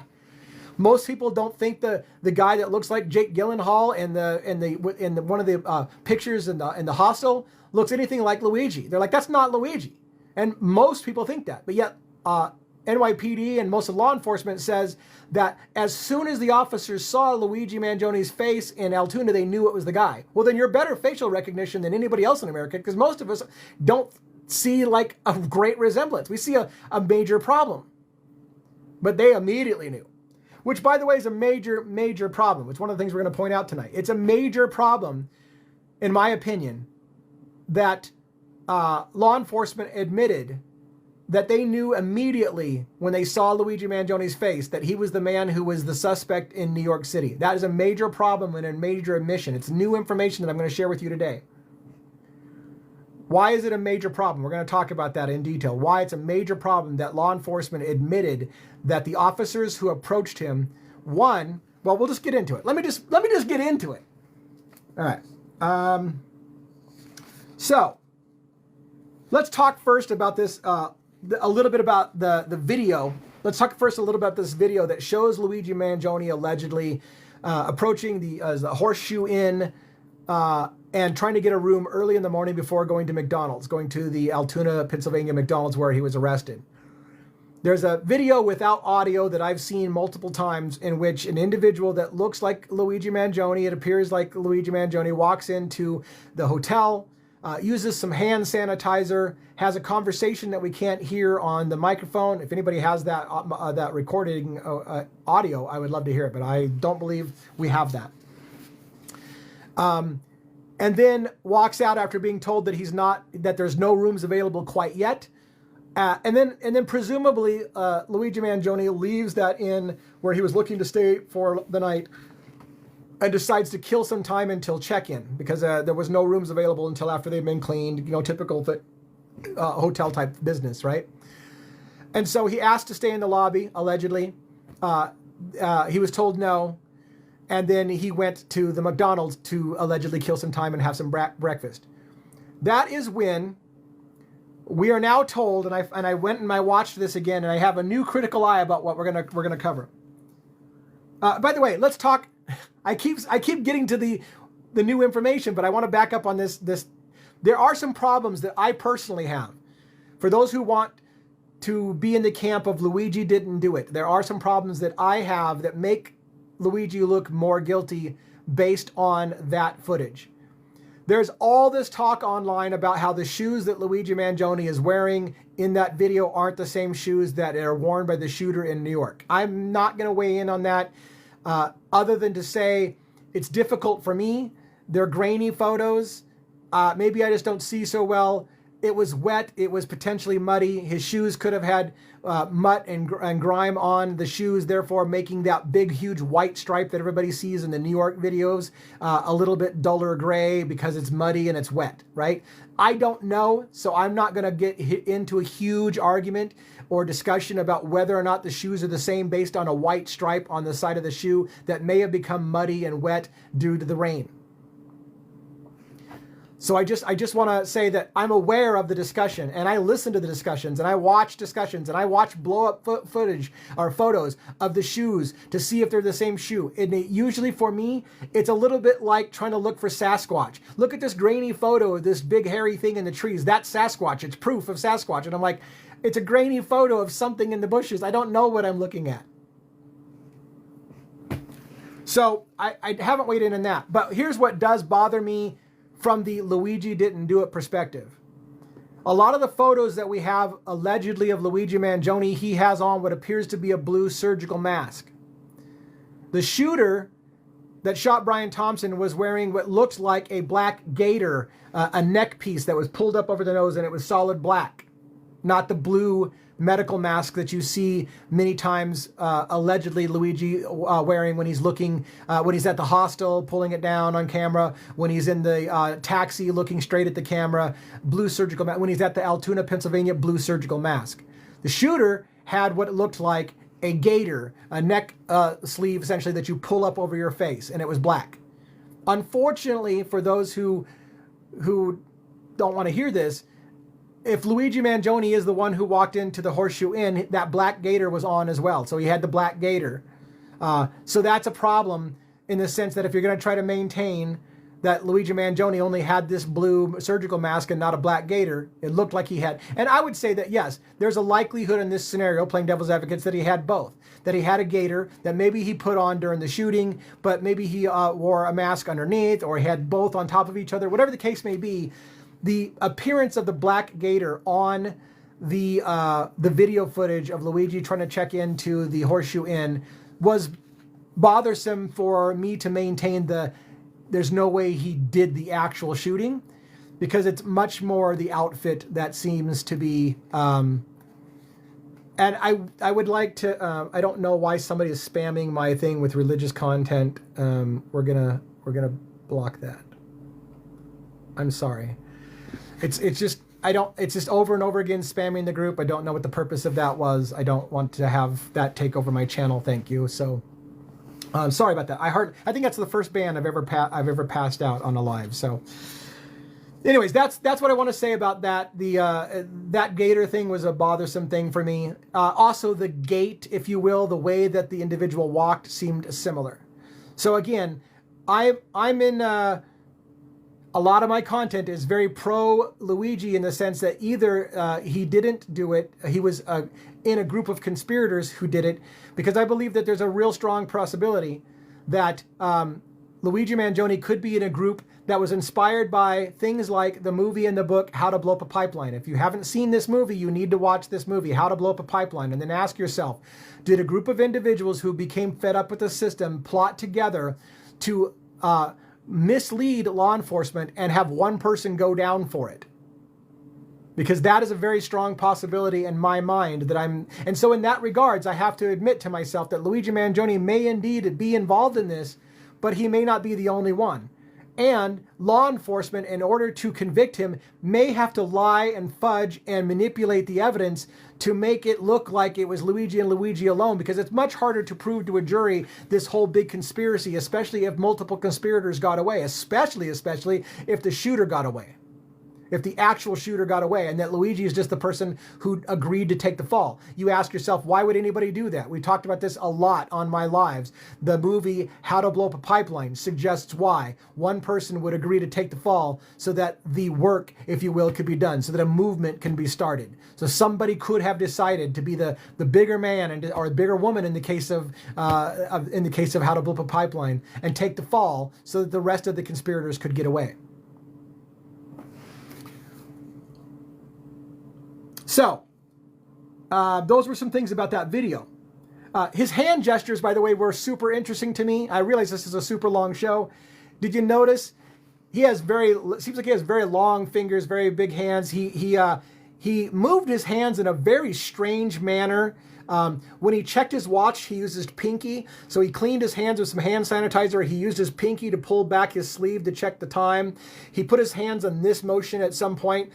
Most people don't think the guy that looks like Jake Gyllenhaal in one of the pictures in the hostel looks anything like Luigi. They're like, that's not Luigi. And most people think that. But yet NYPD and most of law enforcement says that as soon as the officers saw Luigi Mangione's face in Altoona, they knew it was the guy. Well, then you're better facial recognition than anybody else in America, because most of us don't see like a great resemblance. We see a major problem. But they immediately knew. Which, by the way, is a major, major problem. It's one of the things we're going to point out tonight. It's a major problem, in my opinion, that law enforcement admitted that they knew immediately when they saw Luigi Mangione's face that he was the man who was the suspect in New York City. That is a major problem and a major admission. It's new information that I'm going to share with you today. Why is it a major problem? We're going to talk about that in detail. Why it's a major problem that law enforcement admitted that the officers who approached him, well, we'll just get into it. Let me just get into it. All right. So let's talk first about this. A little bit about the video. Let's talk first a little about this video that shows Luigi Mangione allegedly approaching the Horseshoe Inn and trying to get a room early in the morning before going to McDonald's, going to the Altoona, Pennsylvania McDonald's where he was arrested. There's a video without audio that I've seen multiple times in which an individual that looks like Luigi Mangione, it appears like Luigi Mangione, walks into the hotel, uses some hand sanitizer, has a conversation that we can't hear on the microphone. If anybody has that recording audio, I would love to hear it, but I don't believe we have that. And then walks out after being told that there's no rooms available quite yet. And then presumably Luigi Mangione leaves that inn where he was looking to stay for the night and decides to kill some time until check-in because there was no rooms available until after they'd been cleaned, typical hotel type business, right? And so he asked to stay in the lobby, allegedly. He was told no. And then he went to the McDonald's to allegedly kill some time and have some breakfast. That is when we are now told, and I went and I watched this again, and I have a new critical eye about what we're gonna cover. By the way, let's talk. I keep getting to the new information, but I want to back up on this. There are some problems that I personally have. For those who want to be in the camp of Luigi didn't do it, there are some problems that I have that make Luigi look more guilty based on that footage. There's all this talk online about how the shoes that Luigi Mangione is wearing in that video aren't the same shoes that are worn by the shooter in New York. I'm not going to weigh in on that other than to say it's difficult for me. They're grainy photos. Maybe I just don't see so well. It was wet. It was potentially muddy. His shoes could have had mutt and grime on the shoes, therefore making that big, huge white stripe that everybody sees in the New York videos a little bit duller gray because it's muddy and it's wet, right? I don't know, so I'm not going to get into a huge argument or discussion about whether or not the shoes are the same based on a white stripe on the side of the shoe that may have become muddy and wet due to the rain. So I just want to say that I'm aware of the discussion, and I listen to the discussions, and I watch discussions, and I watch blow-up footage or photos of the shoes to see if they're the same shoe. And usually for me, it's a little bit like trying to look for Sasquatch. Look at this grainy photo of this big hairy thing in the trees. That's Sasquatch. It's proof of Sasquatch. And I'm like, it's a grainy photo of something in the bushes. I don't know what I'm looking at. So I haven't weighed in on that. But here's what does bother me from the Luigi didn't do it perspective. A lot of the photos that we have allegedly of Luigi Mangione, he has on what appears to be a blue surgical mask. The shooter that shot Brian Thompson was wearing what looked like a black gaiter, a neck piece that was pulled up over the nose, and it was solid black, not the blue medical mask that you see many times allegedly Luigi wearing when he's looking, when he's at the hostel, pulling it down on camera, when he's in the taxi looking straight at the camera, blue surgical mask, when he's at the Altoona, Pennsylvania, blue surgical mask. The shooter had what looked like a gaiter, a neck sleeve essentially that you pull up over your face, and it was black. Unfortunately, for those who don't want to hear this, if Luigi Mangione is the one who walked into the Horseshoe Inn, that black gaiter was on as well. So he had the black gaiter. So that's a problem in the sense that if you're going to try to maintain that Luigi Mangione only had this blue surgical mask and not a black gaiter, it looked like he had. And I would say that, yes, there's a likelihood in this scenario, playing devil's advocates, that he had both. That he had a gaiter that maybe he put on during the shooting, but maybe he wore a mask underneath, or he had both on top of each other. Whatever the case may be, the appearance of the black gaiter on the video footage of Luigi trying to check into the Horseshoe Inn was bothersome for me to maintain there's no way he did the actual shooting, because it's much more the outfit that seems to be, and I would like to, I don't know why somebody is spamming my thing with religious content. We're gonna block that. I'm sorry. It's just over and over again spamming the group. I don't know what the purpose of that was. I don't want to have that take over my channel. Thank you. So, sorry about that. I think that's the first ban I've ever passed out on a live. So, anyways, that's what I want to say about that. That gaiter thing was a bothersome thing for me. Also, the gait, if you will, the way that the individual walked seemed similar. So again, I'm in. A lot of my content is very pro Luigi in the sense that either he didn't do it, he was in a group of conspirators who did it, because I believe that there's a real strong possibility that Luigi Mangione could be in a group that was inspired by things like the movie and the book, How to Blow Up a Pipeline. If you haven't seen this movie, you need to watch this movie, How to Blow Up a Pipeline, and then ask yourself, did a group of individuals who became fed up with the system plot together to mislead law enforcement and have one person go down for it? Because that is a very strong possibility in my mind and so in that regards, I have to admit to myself that Luigi Mangione may indeed be involved in this, but he may not be the only one. And law enforcement, in order to convict him, may have to lie and fudge and manipulate the evidence to make it look like it was Luigi and Luigi alone, because it's much harder to prove to a jury this whole big conspiracy, especially if multiple conspirators got away, especially if the shooter got away. If the actual shooter got away and that Luigi is just the person who agreed to take the fall. You ask yourself, why would anybody do that? We talked about this a lot on my lives. The movie How to Blow Up a Pipeline suggests why one person would agree to take the fall so that the work, if you will, could be done, so that a movement can be started. So somebody could have decided to be the bigger man or bigger woman in the case of How to Blow Up a Pipeline and take the fall so that the rest of the conspirators could get away. So, those were some things about that video. His hand gestures, by the way, were super interesting to me. I realize this is a super long show. Did you notice? Seems like he has very long fingers, very big hands. He moved his hands in a very strange manner. When he checked his watch, he used his pinky. So he cleaned his hands with some hand sanitizer. He used his pinky to pull back his sleeve to check the time. He put his hands in this motion at some point,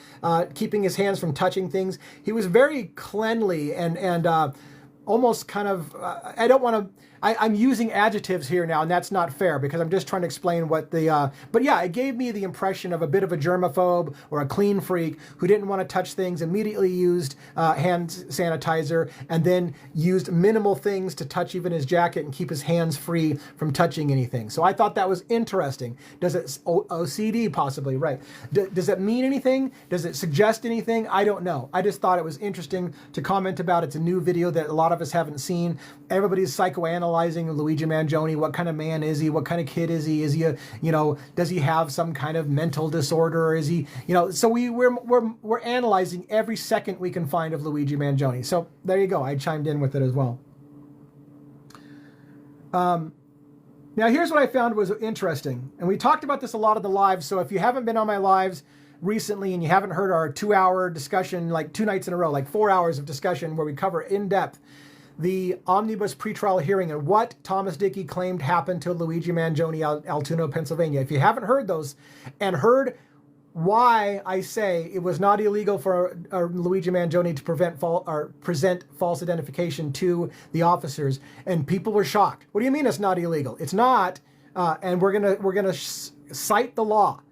keeping his hands from touching things. He was very cleanly and almost kind of, I'm using adjectives here now, and that's not fair because I'm just trying to explain what but yeah, it gave me the impression of a bit of a germaphobe or a clean freak who didn't want to touch things, immediately used hand sanitizer, and then used minimal things to touch even his jacket and keep his hands free from touching anything. So I thought that was interesting. Does it, OCD possibly, right. Does it mean anything? Does it suggest anything? I don't know. I just thought it was interesting to comment about. It's a new video that a lot of us haven't seen. Everybody's psychoanalyzing Luigi Mangione. What kind of man is he? What kind of kid is he? Is he does he have some kind of mental disorder? Or is he, so we're analyzing every second we can find of Luigi Mangione. So there you go. I chimed in with it as well. Now, here's what I found was interesting. And we talked about this a lot of the lives. So if you haven't been on my lives recently and you haven't heard our 2-hour discussion, like 2 nights in a row, like 4 hours of discussion where we cover in depth the omnibus pretrial hearing and what Thomas Dickey claimed happened to Luigi Mangione out Altoona, Pennsylvania. If you haven't heard those and heard why I say it was not illegal for Luigi Mangione to present false identification to the officers, and people were shocked. What do you mean it's not illegal? It's not, and we're gonna cite the law.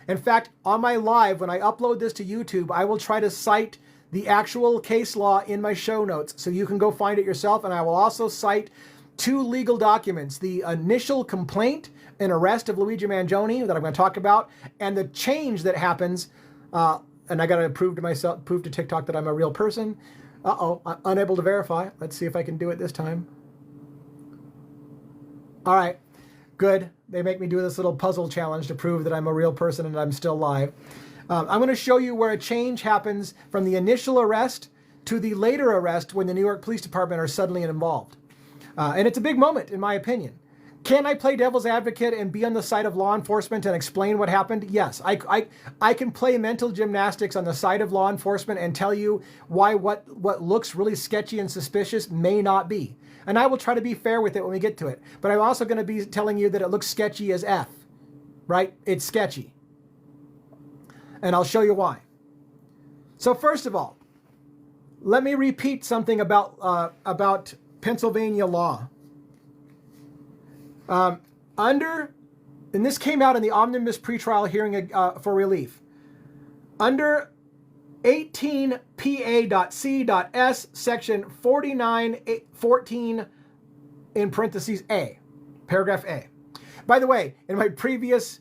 In fact, on my live, when I upload this to YouTube, I will try to cite the actual case law in my show notes, so you can go find it yourself. And I will also cite 2 legal documents: the initial complaint and arrest of Luigi Mangione that I'm going to talk about, and the change that happens. And I got to prove to TikTok that I'm a real person. I'm unable to verify. Let's see if I can do it this time. All right, good. They make me do this little puzzle challenge to prove that I'm a real person and I'm still live. I'm going to show you where a change happens from the initial arrest to the later arrest when the New York Police Department are suddenly involved. And it's a big moment, in my opinion. Can I play devil's advocate and be on the side of law enforcement and explain what happened? Yes, I can play mental gymnastics on the side of law enforcement and tell you why what looks really sketchy and suspicious may not be. And I will try to be fair with it when we get to it. But I'm also going to be telling you that it looks sketchy as F, right? It's sketchy. And I'll show you why. So first of all, let me repeat something about Pennsylvania law. And this came out in the omnibus pretrial hearing for relief. Under 18 PA.C.S. section 4914 in parentheses A, paragraph A. By the way, in my previous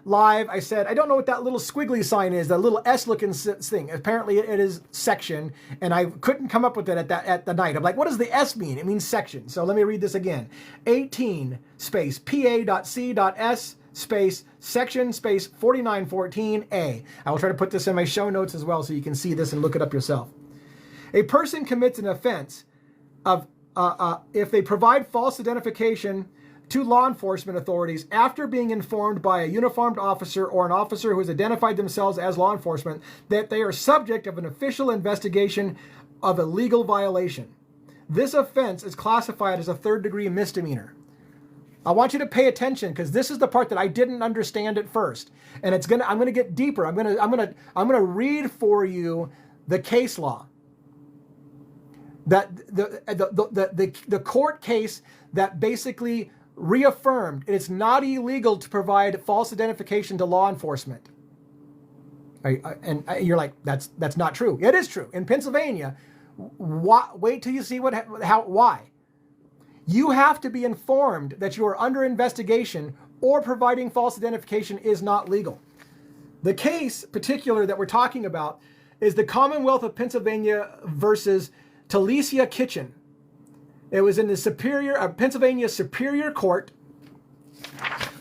live, I said, I don't know what that little squiggly sign is, that little S-looking thing. Apparently it is section, and I couldn't come up with it at the night. I'm like, what does the S mean? It means section. So let me read this again. 18 space PA.C.S. space section space 4914A. I will try to put this in my show notes as well so you can see this and look it up yourself. A person commits an offense of if they provide false identification to law enforcement authorities after being informed by a uniformed officer or an officer who has identified themselves as law enforcement that they are subject of an official investigation of a legal violation. This offense is classified as a third-degree misdemeanor. I want you to pay attention because this is the part that I didn't understand at first, and I'm gonna get deeper. I'm gonna read for you the case law. That the court case that basically reaffirmed it's not illegal to provide false identification to law enforcement. And you're like, that's not true. It is true. In Pennsylvania, wait till you see why. You have to be informed that you are under investigation or providing false identification is not legal. The case particular that we're talking about is the Commonwealth of Pennsylvania versus Telesia Kitchen. It was in the Pennsylvania Superior Court.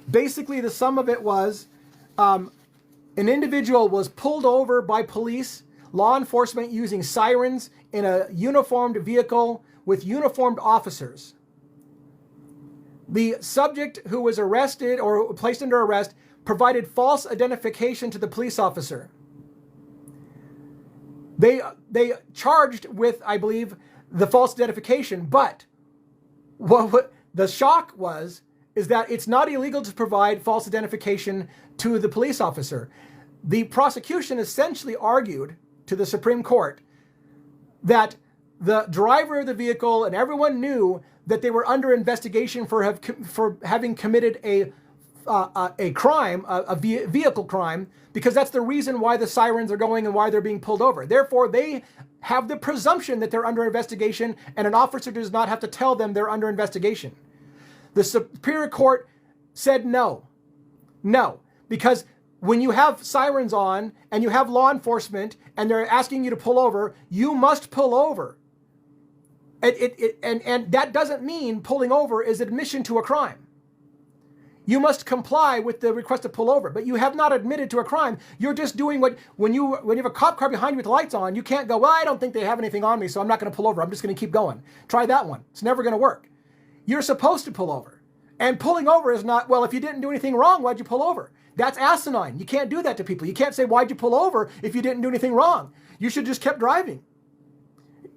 Basically, the sum of it was an individual was pulled over by police, law enforcement using sirens in a uniformed vehicle with uniformed officers. The subject who was arrested or placed under arrest provided false identification to the police officer. They charged with, I believe, the false identification, but what the shock is that it's not illegal to provide false identification to the police officer. The prosecution essentially argued to the Supreme Court that the driver of the vehicle and everyone knew that they were under investigation for having committed a crime, a vehicle crime, because that's the reason why the sirens are going and why they're being pulled over. Therefore, they have the presumption that they're under investigation, and an officer does not have to tell them they're under investigation. The Superior Court said no, because when you have sirens on and you have law enforcement and they're asking you to pull over, you must pull over. And that doesn't mean pulling over is admission to a crime. You must comply with the request to pull over, but you have not admitted to a crime. You're just doing when you have a cop car behind you with the lights on, you can't go, well, I don't think they have anything on me, so I'm not going to pull over. I'm just going to keep going. Try that one. It's never going to work. You're supposed to pull over. And pulling over is not, well, if you didn't do anything wrong, why'd you pull over? That's asinine. You can't do that to people. You can't say, why'd you pull over if you didn't do anything wrong? You should just kept driving.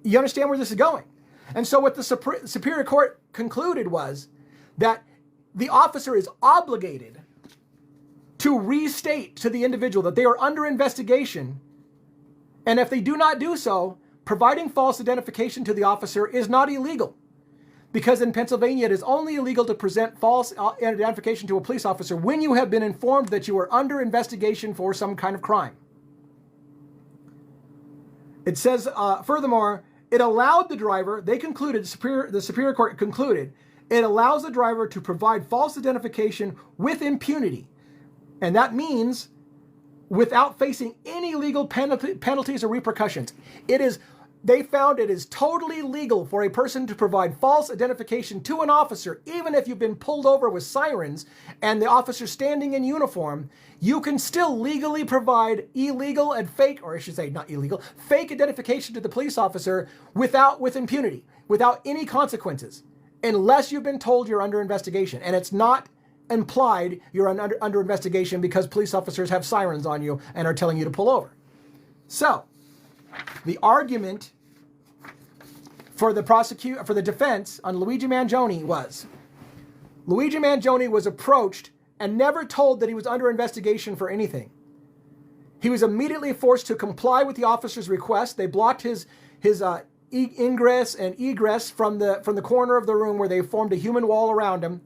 You understand where this is going? And so what the Superior Court concluded was that the officer is obligated to restate to the individual that they are under investigation. And if they do not do so, providing false identification to the officer is not illegal. Because in Pennsylvania, it is only illegal to present false identification to a police officer when you have been informed that you are under investigation for some kind of crime. It says, furthermore, it allowed the driver, they concluded, the Superior Court concluded, it allows the driver to provide false identification with impunity. And that means without facing any legal penalties or repercussions. They found it is totally legal for a person to provide false identification to an officer, even if you've been pulled over with sirens and the officer's standing in uniform. You can still legally provide illegal and fake, or I should say not illegal, fake identification to the police officer with impunity, without any consequences, unless you've been told you're under investigation. And it's not implied you're under investigation because police officers have sirens on you and are telling you to pull over. So, the argument for the defense on Luigi Mangione was, Luigi Mangione was approached and never told that he was under investigation for anything. He was immediately forced to comply with the officer's request. They blocked his ingress and egress from the corner of the room where they formed a human wall around him.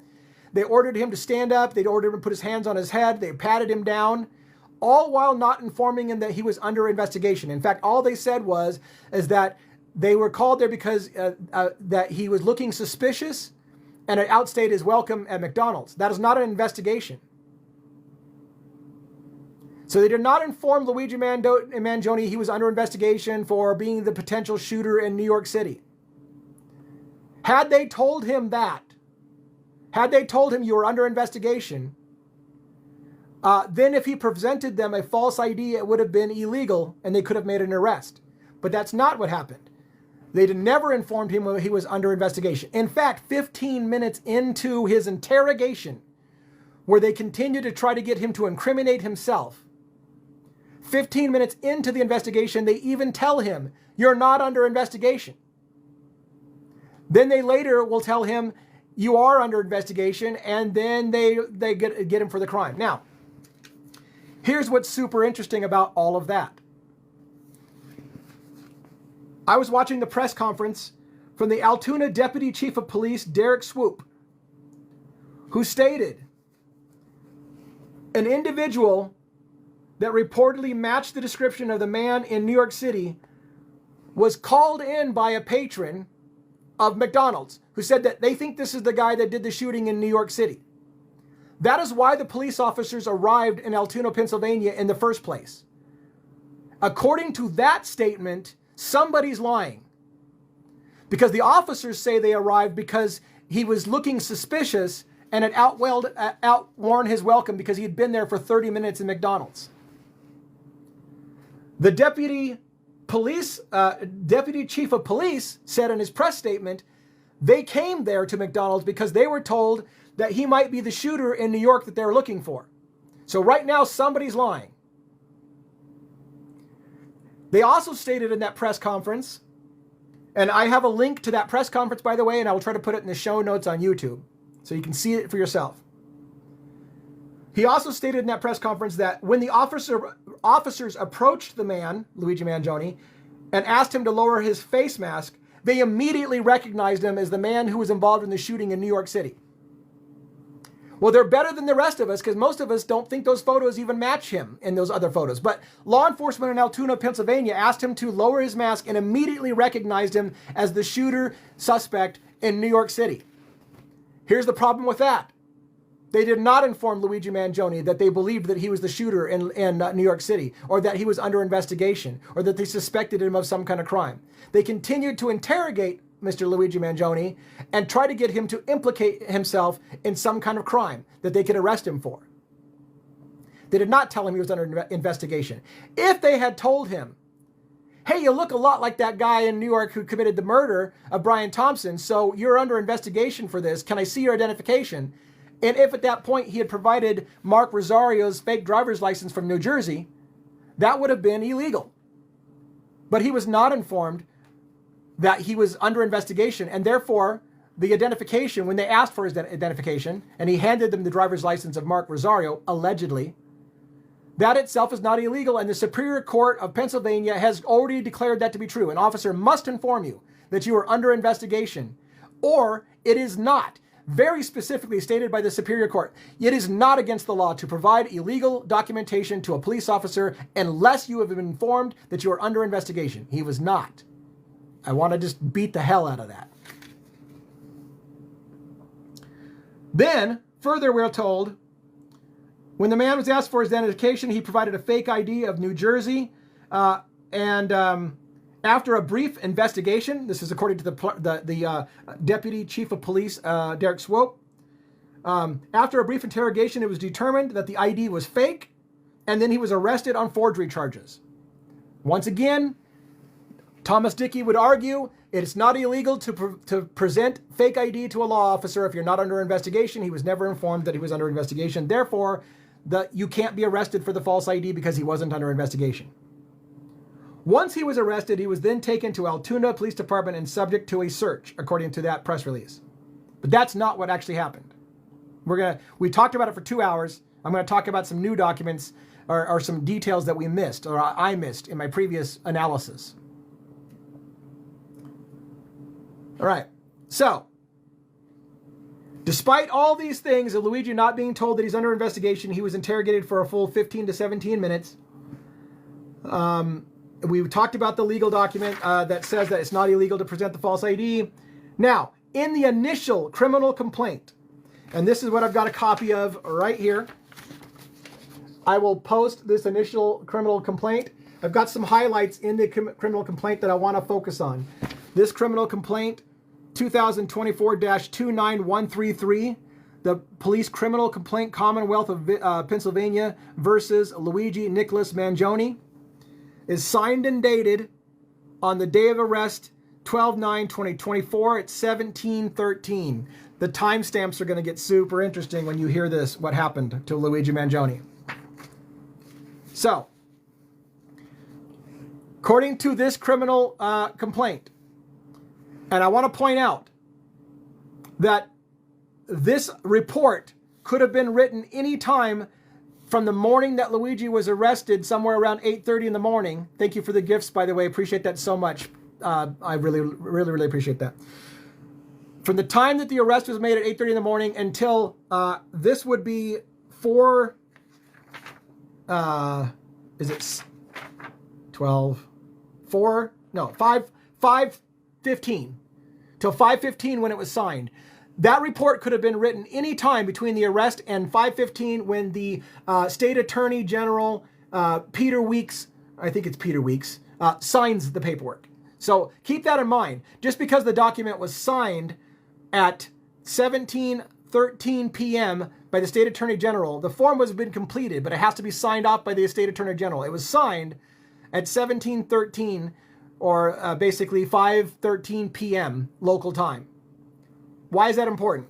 They ordered him to stand up. They ordered him to put his hands on his head. They patted him down, all while not informing him that he was under investigation. In fact, all they said is that they were called there because that he was looking suspicious and had outstayed his welcome at McDonald's. That is not an investigation. So they did not inform Luigi Mangione he was under investigation for being the potential shooter in New York City. Had they told him that, had they told him you were under investigation, then if he presented them a false ID, it would have been illegal and they could have made an arrest. But that's not what happened. They never informed him he was under investigation. In fact, 15 minutes into his interrogation, where they continued to try to get him to incriminate himself, 15 minutes into the investigation, they even tell him, you're not under investigation. Then they later will tell him, you are under investigation, and then they get him for the crime. Now, here's what's super interesting about all of that. I was watching the press conference from the Altoona Deputy Chief of Police, Derek Swoop, who stated an individual that reportedly matched the description of the man in New York City was called in by a patron of McDonald's who said that they think this is the guy that did the shooting in New York City. That is why the police officers arrived in Altoona, Pennsylvania in the first place. According to that statement, somebody's lying. Because the officers say they arrived because he was looking suspicious and had outworn his welcome because he had been there for 30 minutes in McDonald's. The deputy chief of police said in his press statement, they came there to McDonald's because they were told that he might be the shooter in New York that they were looking for. So right now, somebody's lying. They also stated in that press conference, and I have a link to that press conference, by the way, and I will try to put it in the show notes on YouTube so you can see it for yourself. He also stated in that press conference that when the officers approached the man, Luigi Mangione, and asked him to lower his face mask, they immediately recognized him as the man who was involved in the shooting in New York City. Well, they're better than the rest of us because most of us don't think those photos even match him in those other photos. But law enforcement in Altoona, Pennsylvania asked him to lower his mask and immediately recognized him as the shooter suspect in New York City. Here's the problem with that. They did not inform Luigi Mangione that they believed that he was the shooter in New York City, or that he was under investigation, or that they suspected him of some kind of crime. They continued to interrogate Mr. Luigi Mangione and try to get him to implicate himself in some kind of crime that they could arrest him for. They did not tell him he was under investigation. If they had told him hey, you look a lot like that guy in New York who committed the murder of Brian Thompson, so you're under investigation for this. Can I see your identification? And if at that point he had provided Mark Rosario's fake driver's license from New Jersey, that would have been illegal. But he was not informed that he was under investigation, and therefore the identification, when they asked for his identification, and he handed them the driver's license of Mark Rosario, allegedly, that itself is not illegal, and the Superior Court of Pennsylvania has already declared that to be true. An officer must inform you that you are under investigation, or it is not, very specifically stated by the Superior Court, it is not against the law to provide illegal documentation to a police officer unless you have been informed that you are under investigation. He was not. I want to just beat the hell out of that. Then, further, we're told, when the man was asked for his identification, he provided a fake ID of New Jersey. After a brief investigation, this is according to the Deputy Chief of Police, Derek Swope. After a brief interrogation, it was determined that the ID was fake, and then he was arrested on forgery charges. Once again, Thomas Dickey would argue it's not illegal to present fake ID to a law officer if you're not under investigation. He was never informed that he was under investigation. Therefore, you can't be arrested for the false ID because he wasn't under investigation. Once he was arrested, he was then taken to Altoona Police Department and subject to a search, according to that press release. But that's not what actually happened. We talked about it for 2 hours. I'm going to talk about some new documents or some details that we missed, or I missed in my previous analysis. All right, so despite all these things, and Luigi not being told that he's under investigation, he was interrogated for a full 15 to 17 minutes. We talked about the legal document that says that it's not illegal to present the false ID. Now, in the initial criminal complaint, and this is what I've got a copy of right here. I will post this initial criminal complaint. I've got some highlights in the criminal complaint that I want to focus on. This criminal complaint, 2024-29133, the Police Criminal Complaint Commonwealth of Pennsylvania versus Luigi Nicholas Mangione, is signed and dated on the day of arrest, 12/9/2024 at 17:13. The timestamps are going to get super interesting when you hear this, what happened to Luigi Mangione. So, according to this criminal complaint, and I want to point out that this report could have been written any time from the morning that Luigi was arrested, somewhere around 8:30 in the morning. Thank you for the gifts, by the way. Appreciate that so much. I really appreciate that. From the time that the arrest was made at 8:30 in the morning until this would be 5:15 till 5:15 when it was signed. That report could have been written any time between the arrest and 5:15 when the State Attorney General Peter Weeks, I think it's Peter Weeks, signs the paperwork. So keep that in mind. Just because the document was signed at 17:13 p.m. by the State Attorney General, the form has been completed, but it has to be signed off by the State Attorney General. It was signed at 17:13 or basically 5:13 p.m. local time. Why is that important?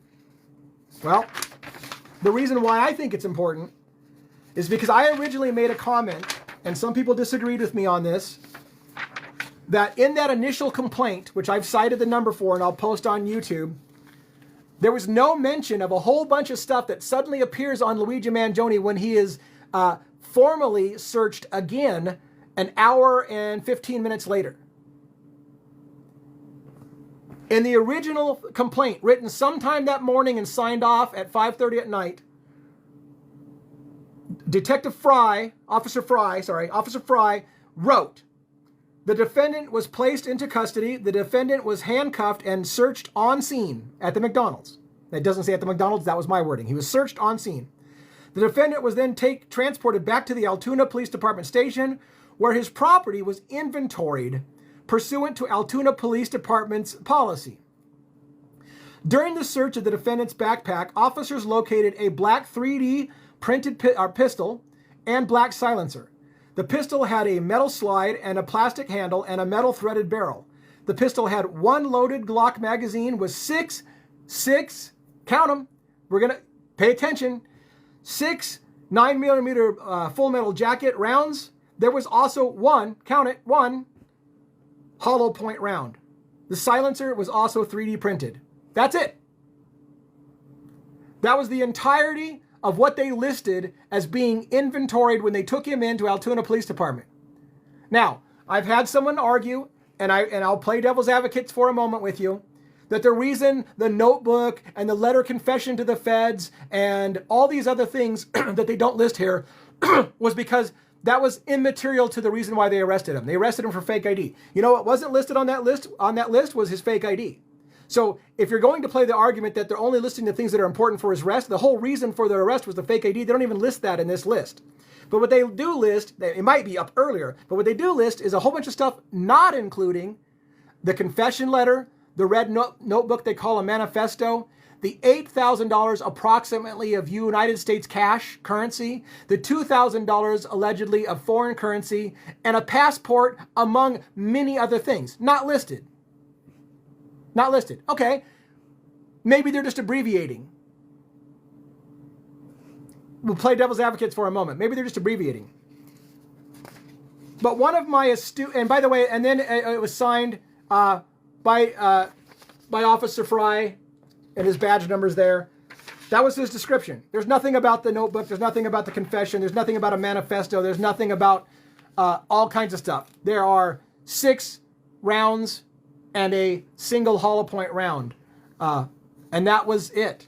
Well, the reason why I think it's important is because I originally made a comment, and some people disagreed with me on this, that in that initial complaint, which I've cited the number for and I'll post on YouTube, there was no mention of a whole bunch of stuff that suddenly appears on Luigi Mangione when he is formally searched again an hour and 15 minutes later. In the original complaint, written sometime that morning and signed off at 5:30 at night, Officer Fry wrote, the defendant was placed into custody. The defendant was handcuffed and searched on scene at the McDonald's. It doesn't say at the McDonald's, that was my wording. He was searched on scene. The defendant was then transported back to the Altoona Police Department station where his property was inventoried pursuant to Altoona Police Department's policy. During the search of the defendant's backpack, officers located a black 3D printed pistol and black silencer. The pistol had a metal slide and a plastic handle and a metal threaded barrel. The pistol had one loaded Glock magazine with six, count them, we're going to pay attention, 6 9mm full metal jacket rounds. There was also one, count it, one hollow point round. The silencer was also 3D printed. That's it. That was the entirety of what they listed as being inventoried when they took him into Altoona Police Department. Now, I've had someone argue, and I'll play devil's advocate for a moment with you, that the reason the notebook and the letter confession to the feds and all these other things that they don't list here was because that was immaterial to the reason why they arrested him. They arrested him for fake ID. You know what wasn't listed on that list? On that list was his fake ID. So if you're going to play the argument that they're only listing the things that are important for his arrest, the whole reason for their arrest was the fake ID. They don't even list that in this list. But what they do list, it might be up earlier, but what they do list is a whole bunch of stuff not including the confession letter, the red notebook they call a manifesto, the $8,000 approximately of United States cash currency, the $2,000 allegedly of foreign currency, and a passport, among many other things. Not listed. Not listed. Okay. Maybe they're just abbreviating. We'll play devil's advocates for a moment. Maybe they're just abbreviating. But one of my astute, and by the way, and then it was signed by Officer Fry, and his badge number's there. That was his description. There's nothing about the notebook. There's nothing about the confession. There's nothing about a manifesto. There's nothing about all kinds of stuff. There are 6 rounds and a single hollow point round. And that was it.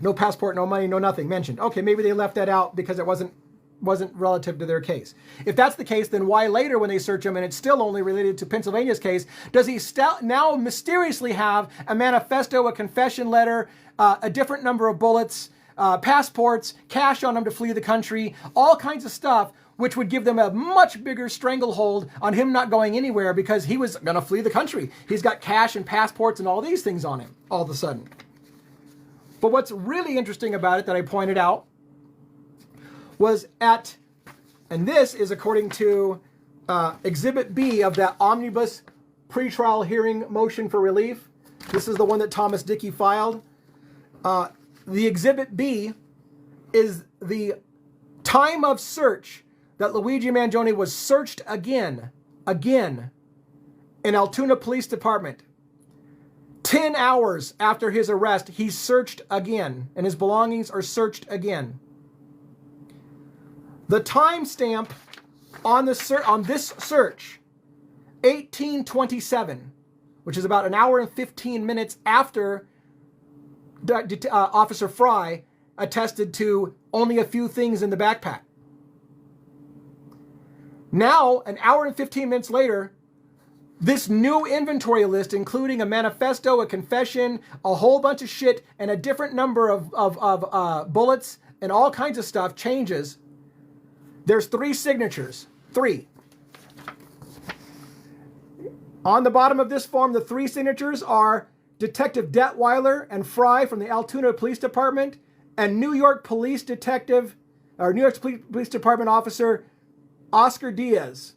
No passport, no money, no nothing mentioned. Okay, maybe they left that out because it wasn't relative to their case. If that's the case, then why later when they search him and it's still only related to Pennsylvania's case, does he now mysteriously have a manifesto, a confession letter, a different number of bullets, passports, cash on him to flee the country, all kinds of stuff, which would give them a much bigger stranglehold on him not going anywhere because he was going to flee the country. He's got cash and passports and all these things on him all of a sudden. But what's really interesting about it that I pointed out was and this is according to Exhibit B of that omnibus pretrial hearing motion for relief. This is the one that Thomas Dickey filed. The Exhibit B is the time of search that Luigi Mangione was searched again in Altoona Police Department. 10 hours after his arrest, he's searched again, and his belongings are searched again. The timestamp on this search, 1827, which is about an hour and 15 minutes after Officer Fry attested to only a few things in the backpack. Now, an hour and 15 minutes later, this new inventory list, including a manifesto, a confession, a whole bunch of shit, and a different number of bullets and all kinds of stuff, changes. There's 3 signatures. 3. On the bottom of this form, the 3 signatures are Detective Detweiler and Fry from the Altoona Police Department and New York Police Detective, or New York Police Department Officer Oscar Diaz,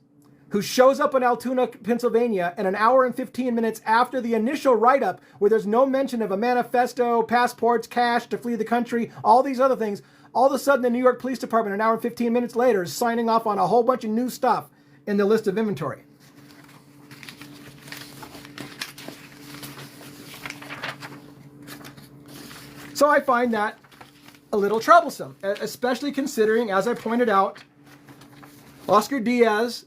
who shows up in Altoona, Pennsylvania, and an hour and 15 minutes after the initial write-up, where there's no mention of a manifesto, passports, cash to flee the country, all these other things, all of a sudden the New York Police Department, an hour and 15 minutes later, is signing off on a whole bunch of new stuff in the list of inventory. So I find that a little troublesome, especially considering, as I pointed out, Oscar Diaz,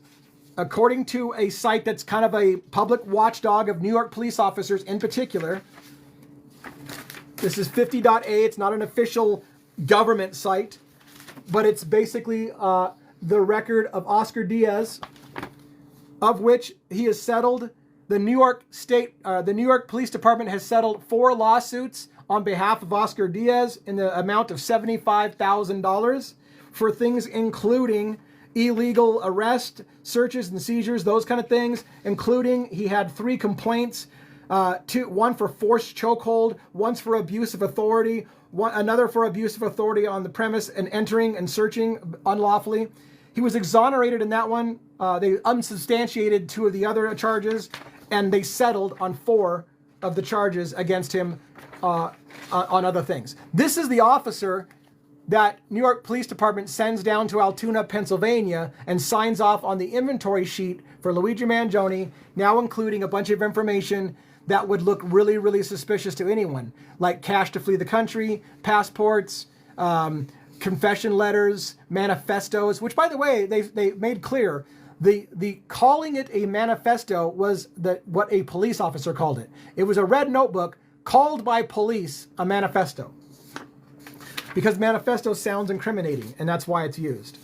according to a site that's kind of a public watchdog of New York police officers in particular, this is 50.a, it's not an official government site, but it's basically the record of Oscar Diaz, of which he has settled. The New York Police Department has settled 4 lawsuits on behalf of Oscar Diaz in the amount of $75,000 for things including illegal arrest, searches and seizures, those kind of things, including he had 3 complaints, 1 for forced chokehold, one's for abuse of authority, another for abuse of authority on the premise and entering and searching unlawfully. He was exonerated in that one. They unsubstantiated 2 of the other charges, and they settled on 4 of the charges against him on other things. This is the officer that New York Police Department sends down to Altoona, Pennsylvania, and signs off on the inventory sheet for Luigi Mangione, now including a bunch of information that would look really, really suspicious to anyone, like cash to flee the country, passports, confession letters, manifestos, which, by the way, they made clear. The calling it a manifesto was what a police officer called it. It was a red notebook called by police a manifesto, because manifesto sounds incriminating, and that's why it's used.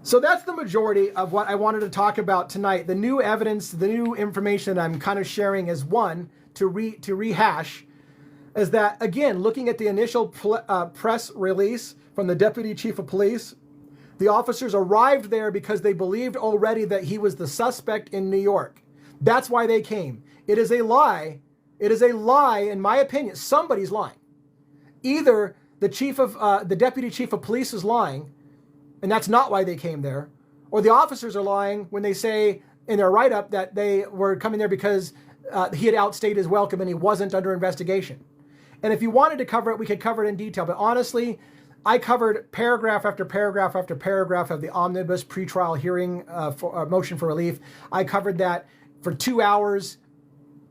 So that's the majority of what I wanted to talk about tonight. The new evidence, the new information that I'm kind of sharing as one to rehash is that, again, looking at the initial press release from the Deputy Chief of Police, the officers arrived there because they believed already that he was the suspect in New York. That's why they came. It is a lie. It is a lie, in my opinion. Somebody's lying. Either the Deputy Chief of Police is lying, and that's not why they came there, or the officers are lying when they say in their write-up that they were coming there because he had outstayed his welcome and he wasn't under investigation. And if you wanted to cover it, we could cover it in detail. But honestly, I covered paragraph after paragraph after paragraph of the omnibus pretrial hearing motion for relief. I covered that for 2 hours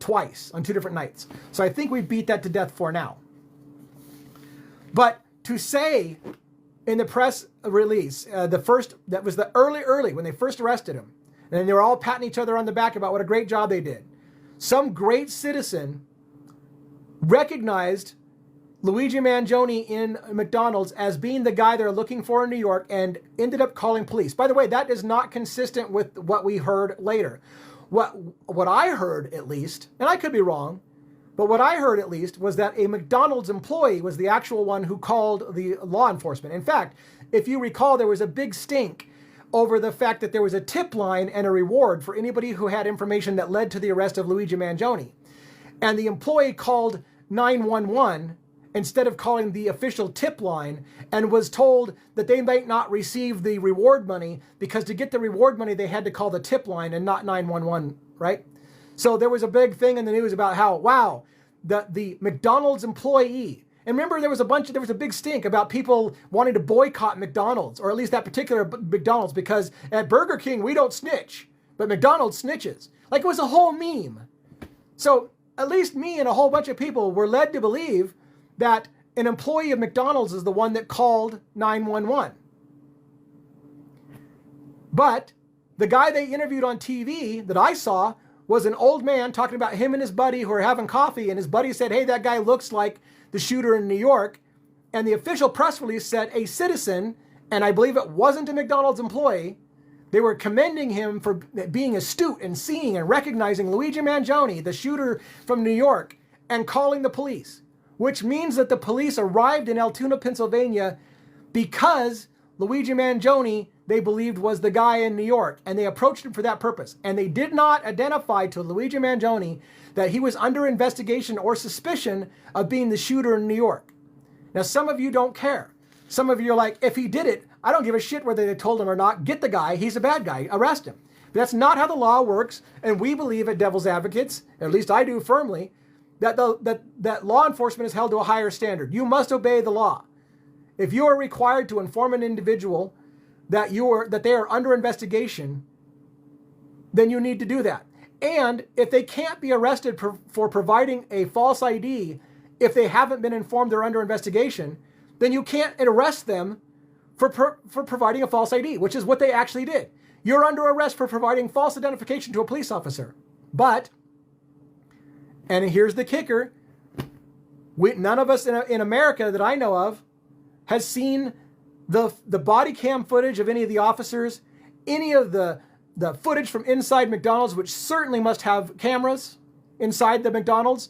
twice on 2 different nights. So I think we beat that to death for now. But to say in the press release, that was the early when they first arrested him, and they were all patting each other on the back about what a great job they did. Some great citizen recognized Luigi Mangione in McDonald's as being the guy they're looking for in New York and ended up calling police. By the way, that is not consistent with what we heard later. What I heard, at least, and I could be wrong, but what I heard at least was that a McDonald's employee was the actual one who called the law enforcement. In fact, if you recall, there was a big stink over the fact that there was a tip line and a reward for anybody who had information that led to the arrest of Luigi Mangione. And the employee called 911 instead of calling the official tip line, and was told that they might not receive the reward money because to get the reward money, they had to call the tip line and not 911, right? So there was a big thing in the news about how, wow, the McDonald's employee, and remember there was a big stink about people wanting to boycott McDonald's, or at least that particular McDonald's, because at Burger King, we don't snitch, but McDonald's snitches. Like, it was a whole meme. So at least me and a whole bunch of people were led to believe that an employee of McDonald's is the one that called 911. But the guy they interviewed on TV that I saw was an old man talking about him and his buddy who were having coffee, and his buddy said, hey, that guy looks like the shooter in New York. And the official press release said a citizen, and I believe it wasn't a McDonald's employee, they were commending him for being astute and seeing and recognizing Luigi Mangione, the shooter from New York, and calling the police, which means that the police arrived in Altoona, Pennsylvania because Luigi Mangione, they believed, was the guy in New York, and they approached him for that purpose. And they did not identify to Luigi Mangione that he was under investigation or suspicion of being the shooter in New York. Now, some of you don't care. Some of you are like, if he did it, I don't give a shit whether they told him or not. Get the guy. He's a bad guy. Arrest him. But that's not how the law works, and we believe at Devil's Advocates, at least I do firmly, that law enforcement is held to a higher standard. You must obey the law. If you are required to inform an individual that they are under investigation, then you need to do that. And if they can't be arrested for providing a false ID, if they haven't been informed they're under investigation, then you can't arrest them for providing a false ID, which is what they actually did. You're under arrest for providing false identification to a police officer. But, and here's the kicker, none of us in America that I know of has seen the body cam footage of any of the officers, any of the footage from inside McDonald's, which certainly must have cameras inside the McDonald's.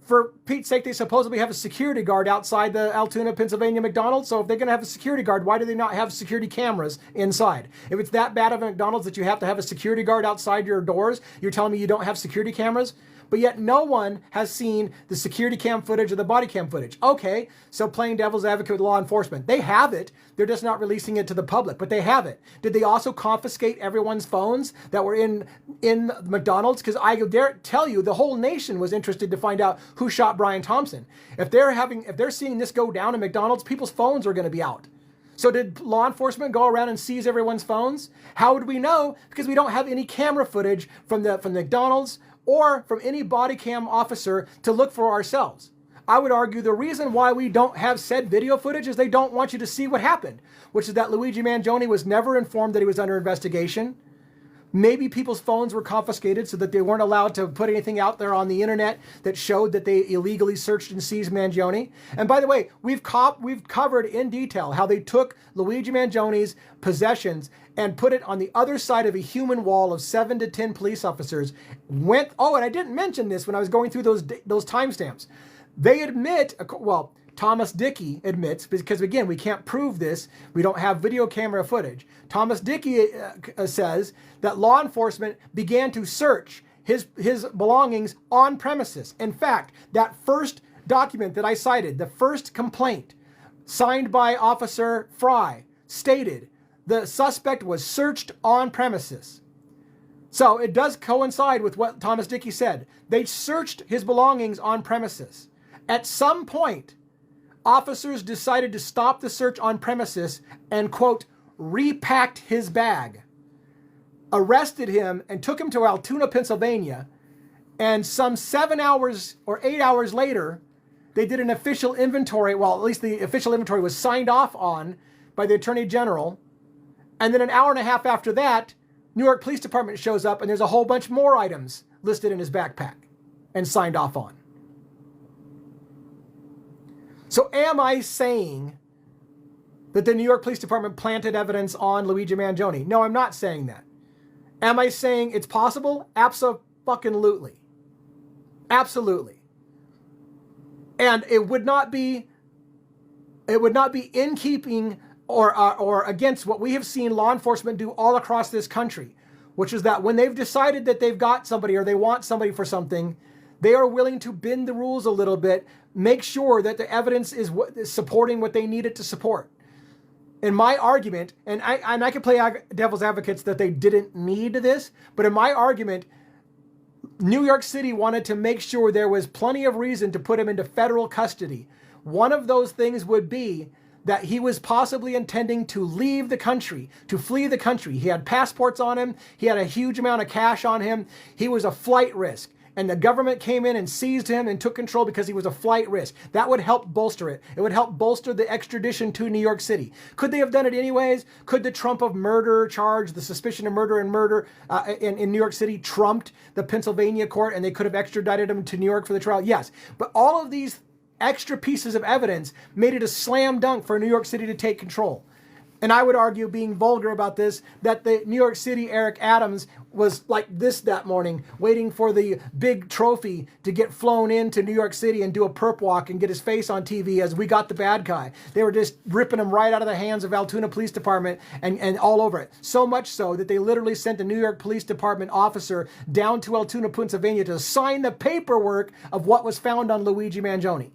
For Pete's sake, they supposedly have a security guard outside the Altoona, Pennsylvania McDonald's. So if they're going to have a security guard, why do they not have security cameras inside? If it's that bad of a McDonald's that you have to have a security guard outside your doors, you're telling me you don't have security cameras? but yet no one has seen the security cam footage or the body cam footage. Okay, so playing devil's advocate with law enforcement. They have it. They're just not releasing it to the public, but they have it. Did they also confiscate everyone's phones that were in McDonald's? Because I dare tell you, the whole nation was interested to find out who shot Brian Thompson. If they're seeing this go down in McDonald's, people's phones are going to be out. So did law enforcement go around and seize everyone's phones? How would we know? Because we don't have any camera footage from McDonald's or from any body cam officer to look for ourselves. I would argue the reason why we don't have said video footage is they don't want you to see what happened, which is that Luigi Mangione was never informed that he was under investigation. Maybe people's phones were confiscated so that they weren't allowed to put anything out there on the internet that showed that they illegally searched and seized Mangione. And by the way, we've covered in detail how they took Luigi Mangione's possessions and put it on the other side of a human wall of 7 to 10 police officers. And I didn't mention this when I was going through those timestamps. They admit, well, Thomas Dickey admits, because again, we can't prove this, we don't have video camera footage. Thomas Dickey says that law enforcement began to search his belongings on premises. In fact, that first document that I cited, the first complaint signed by Officer Fry, stated the suspect was searched on premises. So it does coincide with what Thomas Dickey said. They searched his belongings on premises. At some point, officers decided to stop the search on premises and, quote, repacked his bag, arrested him, and took him to Altoona, Pennsylvania. And some 7 hours or 8 hours later, they did an official inventory. Well, at least the official inventory was signed off on by the Attorney General. And then an hour and a half after that, New York Police Department shows up and there's a whole bunch more items listed in his backpack and signed off on. So am I saying that the New York Police Department planted evidence on Luigi Mangione? No, I'm not saying that. Am I saying it's possible? Abso-fucking-lutely. Absolutely. And it would not be in keeping or against what we have seen law enforcement do all across this country, which is that when they've decided that they've got somebody or they want somebody for something, they are willing to bend the rules a little bit, make sure that the evidence is supporting what they need it to support. In my argument, and I can play devil's advocates that they didn't need this, but in my argument, New York City wanted to make sure there was plenty of reason to put him into federal custody. One of those things would be that he was possibly intending to leave the country, to flee the country. He had passports on him. He had a huge amount of cash on him. He was a flight risk. And the government came in and seized him and took control because he was a flight risk. That would help bolster it. It would help bolster the extradition to New York City. Could they have done it anyways? Could the Trump of murder charge, the suspicion of murder in New York City trumped the Pennsylvania court and they could have extradited him to New York for the trial? Yes. But all of these extra pieces of evidence made it a slam dunk for New York City to take control. And I would argue, being vulgar about this, that the New York City Eric Adams was like this that morning, waiting for the big trophy to get flown into New York City and do a perp walk and get his face on TV as we got the bad guy. They were just ripping him right out of the hands of Altoona Police Department and all over it. So much so that they literally sent a New York Police Department officer down to Altoona, Pennsylvania to sign the paperwork of what was found on Luigi Mangione.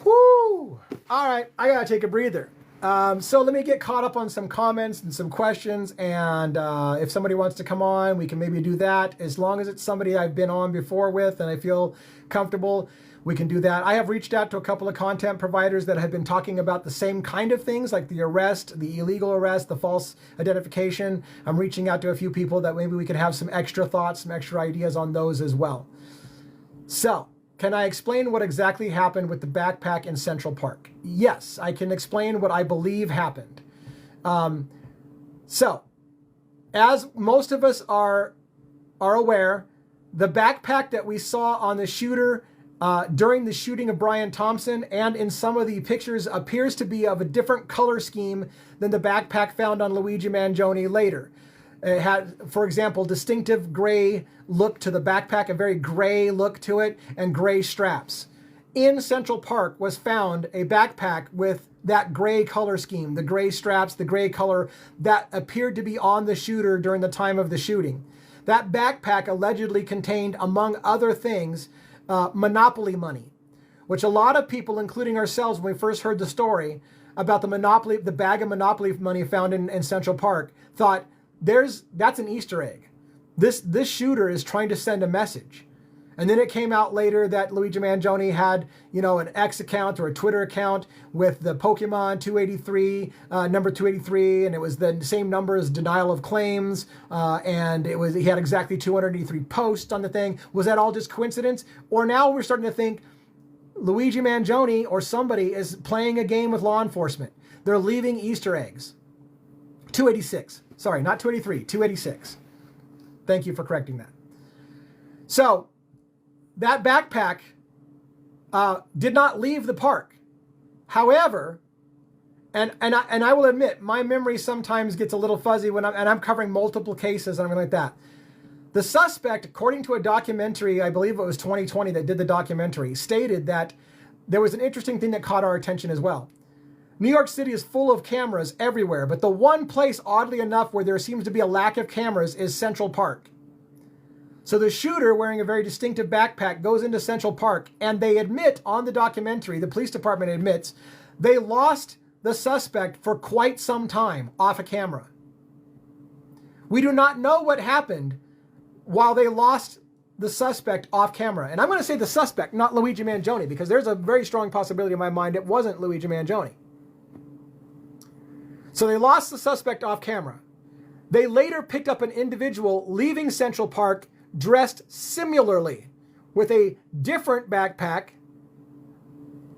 Woo! All right, I gotta take a breather. So let me get caught up on some comments and some questions, and if somebody wants to come on, we can maybe do that. As long as it's somebody I've been on before with and I feel comfortable, we can do that. I have reached out to a couple of content providers that have been talking about the same kind of things, like the arrest, the illegal arrest, the false identification. I'm reaching out to a few people that maybe we could have some extra thoughts, some extra ideas on those as well. So, can I explain what exactly happened with the backpack in Central Park? Yes, I can explain what I believe happened. So, as most of us are aware, the backpack that we saw on the shooter during the shooting of Brian Thompson and in some of the pictures appears to be of a different color scheme than the backpack found on Luigi Mangione later. It had, for example, distinctive gray look to the backpack, a very gray look to it, and gray straps. in Central Park was found a backpack with that gray color scheme, the gray straps, the gray color that appeared to be on the shooter during the time of the shooting. That backpack allegedly contained, among other things, Monopoly money, which a lot of people, including ourselves, when we first heard the story about the bag of Monopoly money found in Central Park, thought, that's an Easter egg. This shooter is trying to send a message. And then it came out later that Luigi Mangione had, an X account or a Twitter account with the Pokemon 283, number 283, and it was the same number as denial of claims, and he had exactly 283 posts on the thing. Was that all just coincidence? Or now we're starting to think Luigi Mangione or somebody is playing a game with law enforcement. They're leaving Easter eggs. 286. Sorry, not 283, 286. Thank you for correcting that. So, that backpack did not leave the park. However, and I will admit, my memory sometimes gets a little fuzzy when I'm covering multiple cases and everything like that. The suspect, according to a documentary, I believe it was 2020 that did the documentary, stated that there was an interesting thing that caught our attention as well. New York City is full of cameras everywhere, but the one place, oddly enough, where there seems to be a lack of cameras is Central Park. So the shooter, wearing a very distinctive backpack, goes into Central Park, and they admit on the documentary, the police department admits, they lost the suspect for quite some time off a camera. We do not know what happened while they lost the suspect off camera. And I'm going to say the suspect, not Luigi Mangione, because there's a very strong possibility in my mind it wasn't Luigi Mangione. So they lost the suspect off camera. They later picked up an individual leaving Central Park dressed similarly with a different backpack,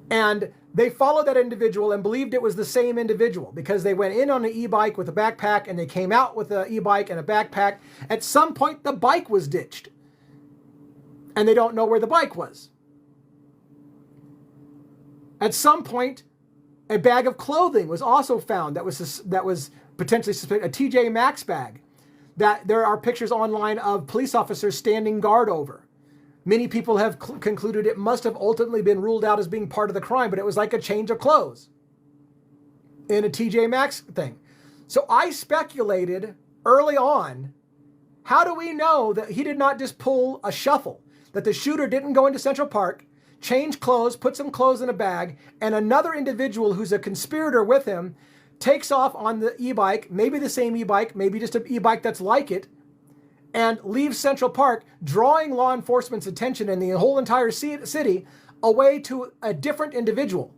and they followed that individual and believed it was the same individual because they went in on an e-bike with a backpack and they came out with an e-bike and a backpack. At some point, the bike was ditched, and they don't know where the bike was. At some point, a bag of clothing was also found that was potentially suspicious, a TJ Maxx bag, that there are pictures online of police officers standing guard over. Many people have concluded it must have ultimately been ruled out as being part of the crime, but it was like a change of clothes in a TJ Maxx thing. So I speculated early on, how do we know that he did not just pull a shuffle, that the shooter didn't go into Central Park, change clothes, put some clothes in a bag, and another individual who's a conspirator with him takes off on the e-bike, maybe the same e-bike, maybe just an e-bike that's like it, and leaves Central Park, drawing law enforcement's attention and the whole entire city away to a different individual.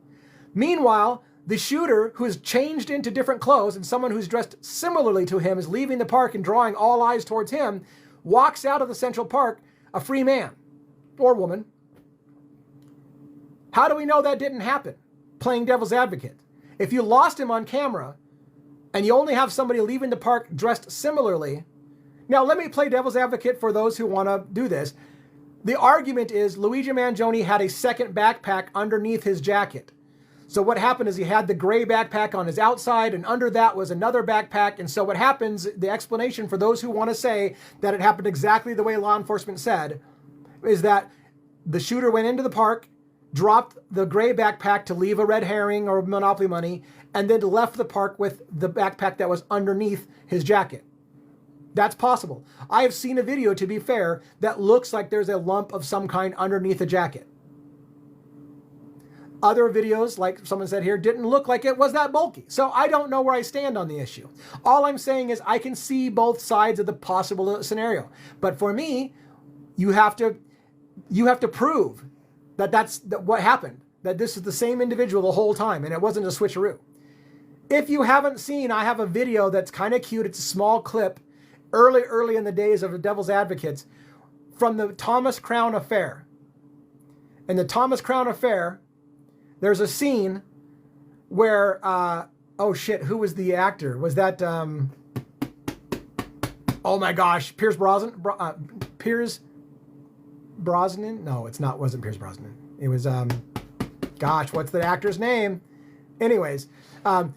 Meanwhile, the shooter, who has changed into different clothes, and someone who's dressed similarly to him is leaving the park and drawing all eyes towards him, walks out of the Central Park a free man or woman. How do we know that didn't happen? Playing devil's advocate. If you lost him on camera and you only have somebody leaving the park dressed similarly, now let me play devil's advocate for those who want to do this. The argument is Luigi Mangione had a second backpack underneath his jacket. So what happened is he had the gray backpack on his outside, and under that was another backpack. And so what happens, the explanation for those who want to say that it happened exactly the way law enforcement said, is that the shooter went into the park, dropped the gray backpack to leave a red herring or Monopoly money, and then left the park with the backpack that was underneath his jacket. That's possible. I have seen a video, to be fair, that looks like there's a lump of some kind underneath the jacket. Other videos, like someone said here, didn't look like it was that bulky. So I don't know where I stand on the issue. All I'm saying is I can see both sides of the possible scenario. But for me, you have to prove that that's what happened, that this is the same individual the whole time and it wasn't a switcheroo. If you haven't seen, I have a video that's kind of cute. It's a small clip, early in the days of the Devil's Advocates, from the Thomas Crown Affair. In the Thomas Crown Affair, there's a scene where, oh shit, who was the actor? Was that, oh my gosh, Pierce Brosnan? Pierce Brosnan? No, wasn't Pierce Brosnan. It was, gosh, what's the actor's name? Anyways, it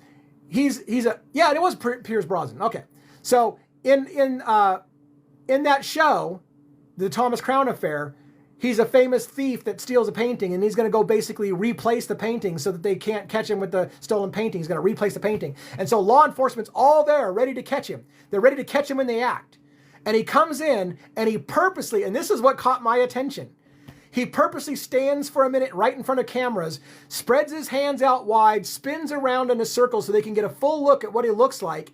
was Pierce Brosnan. Okay. So in that show, the Thomas Crown Affair, he's a famous thief that steals a painting, and he's going to go basically replace the painting so that they can't catch him with the stolen painting. He's going to replace the painting. And so law enforcement's all there ready to catch him. They're ready to catch him in the act. And he comes in and he purposely, and this is what caught my attention, he purposely stands for a minute right in front of cameras, spreads his hands out wide, spins around in a circle so they can get a full look at what he looks like.